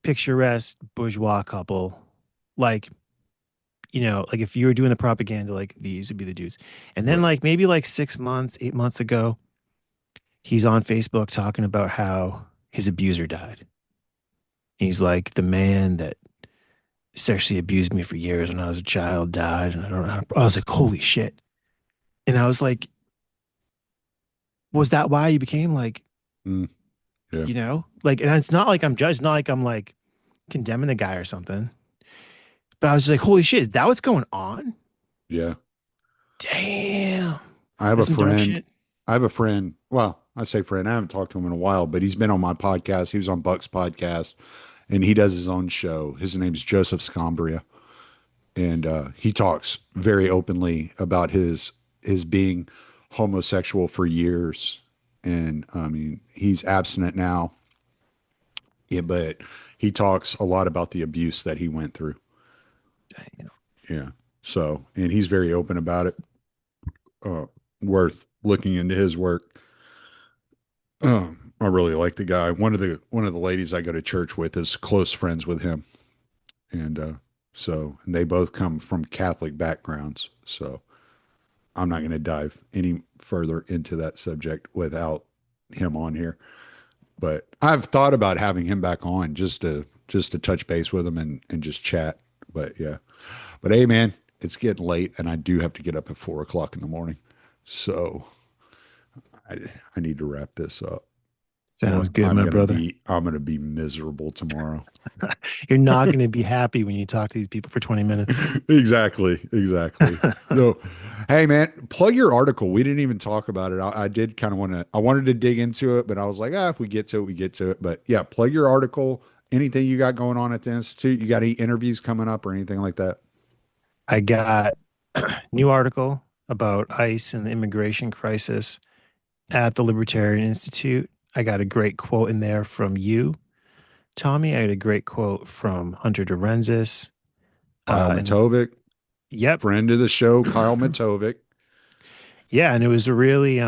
Speaker 2: picturesque bourgeois couple. Like, like if you were doing the propaganda, like these would be the dudes. And then
Speaker 1: Right.
Speaker 2: like maybe like 6 months, 8 months ago, he's on Facebook talking about how his abuser died. He's like the man that sexually abused me for years when I was a child died, and I don't know. I was like, holy shit! And I was like, was that why you became like,
Speaker 1: Mm, yeah.
Speaker 2: like, and it's not like I'm judged, not like I'm like condemning the guy or something. But I was just like, holy shit, is that what's going on?
Speaker 1: Yeah.
Speaker 2: Damn.
Speaker 1: I have a
Speaker 2: That's some dark
Speaker 1: friend.
Speaker 2: shit.
Speaker 1: I have a friend. Well, I say friend. I haven't talked to him in a while, but he's been on my podcast. He was on Buck's podcast, and he does his own show. His name's Joseph Scombria, and he talks very openly about his being homosexual for years. And I mean, he's abstinent now, yeah, but he talks a lot about the abuse that he went through.
Speaker 2: Damn.
Speaker 1: Yeah. So, and he's very open about it. Uh, Worth looking into his work. I really like the guy. One of the ladies I go to church with is close friends with him, and and they both come from Catholic backgrounds. So I'm not going to dive any further into that subject without him on here. But I've thought about having him back on just to touch base with him and just chat. But yeah, but hey, man, it's getting late, and I do have to get up at 4 o'clock in the morning. So I I need to wrap this up.
Speaker 2: Sounds
Speaker 1: Or
Speaker 2: good, my brother.
Speaker 1: I'm gonna be miserable tomorrow.
Speaker 2: You're not going to be happy when you talk to these people for 20 minutes.
Speaker 1: Exactly, exactly. So, hey man, plug your article. We didn't even talk about it. I did kind of want to. I wanted to dig into it, but I was like, if we get to it, we get to it. But yeah, plug your article. Anything you got going on at the institute? You got any interviews coming up or anything like that?
Speaker 2: I got a new article about ICE and the immigration crisis at the Libertarian Institute. I got a great quote in there from you, Tommy. I had a great quote from Hunter Durenzis.
Speaker 1: Kyle
Speaker 2: And
Speaker 1: Matovic,
Speaker 2: yep.
Speaker 1: friend of the show, Kyle Matovic.
Speaker 2: Yeah, and it was a really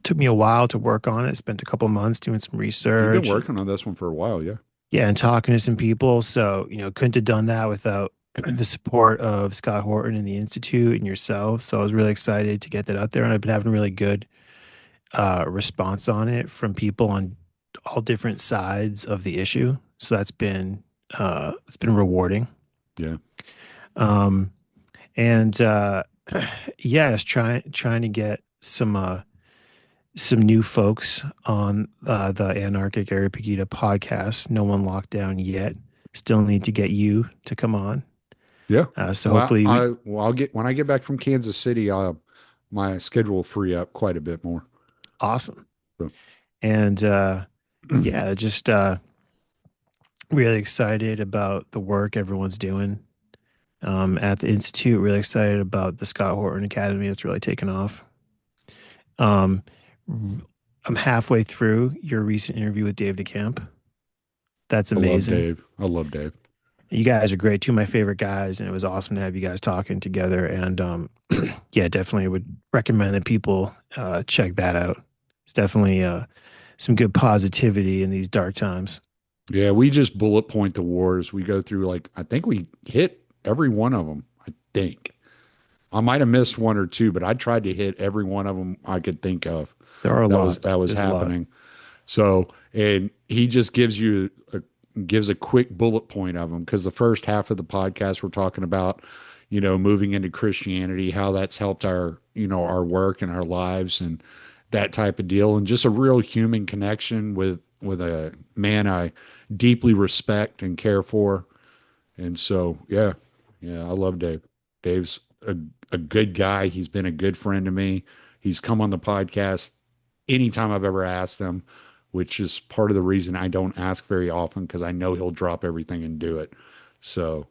Speaker 2: took me a while to work on it. Spent a couple months doing some
Speaker 1: You've been
Speaker 2: research and
Speaker 1: working on this one for a while, yeah.
Speaker 2: yeah, and talking to some people. So, couldn't have done that without the support of Scott Horton and the Institute and yourself. So I was really excited to get that out there. And I've been having really good response on it from people on all different sides of the issue. So it's been rewarding.
Speaker 1: Yeah.
Speaker 2: Um, and yeah, it's trying to get some new folks on the Anarchic Area Pegida podcast. No one locked down yet. Still need to get you to come on.
Speaker 1: Yeah.
Speaker 2: So hopefully
Speaker 1: I'll get when I get back from Kansas City, my schedule will free up quite a bit more.
Speaker 2: awesome.
Speaker 1: So,
Speaker 2: And yeah, just really excited about the work everyone's doing at the Institute. Really excited about the Scott Horton Academy. It's really taken off. Um, I'm halfway through your recent interview with Dave DeCamp. That's
Speaker 1: I love
Speaker 2: amazing.
Speaker 1: Dave. I love Dave.
Speaker 2: You guys are great. Two of my favorite guys, and it was awesome to have you guys talking together. And yeah, definitely would recommend that people check that out. It's definitely some good positivity in these dark times.
Speaker 1: Yeah, we just bullet point the wars. We go through like I think we hit every one of them. I think I might have missed one or two, but I tried to hit every one of them I could think of.
Speaker 2: There are a lot.
Speaker 1: That was
Speaker 2: There's a lot.
Speaker 1: happening. So, and he just gives a quick bullet point of them because the first half of the podcast we're talking about, moving into Christianity, how that's helped our work and our lives and that type of deal, and just a real human connection with a man I deeply respect and care for. And so, yeah, yeah, I love Dave. Dave's a good guy. He's been a good friend to me. He's come on the podcast anytime I've ever asked him, which is part of the reason I don't ask very often because I know he'll drop everything and do it. So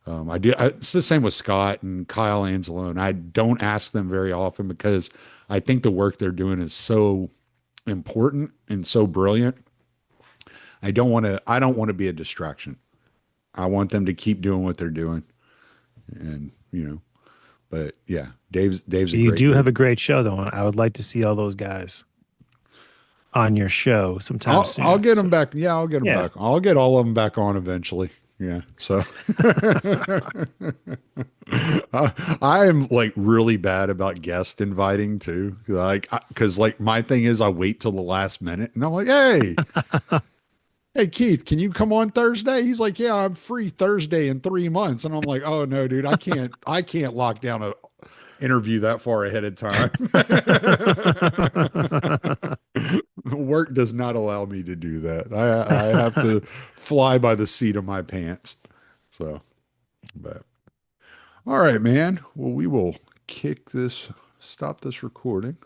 Speaker 1: I do. It's the same with Scott and Kyle Anzalone. I don't ask them very often because I think the work they're doing is so important and so brilliant. I don't want to. I don't want to be a distraction. I want them to keep doing what they're doing, and But yeah, Dave's a
Speaker 2: You
Speaker 1: great
Speaker 2: do have
Speaker 1: dude.
Speaker 2: a great show, though. I would like to see all those guys on your show sometime
Speaker 1: I'll
Speaker 2: soon.
Speaker 1: get
Speaker 2: So
Speaker 1: them back. Yeah, I'll get them
Speaker 2: yeah,
Speaker 1: back. I'll get all of them back on eventually. Yeah. So I am like really bad about guest inviting too. Like, because like my thing is I wait till the last minute and I'm like, hey Keith, can you come on Thursday? He's like, yeah, I'm free Thursday in 3 months. And I'm like, oh no, dude, I can't lock down interview that far ahead of time. Work does not allow me to do that. I have to fly by the seat of my pants. So, but all right, man. Well, we will kick this, stop this recording.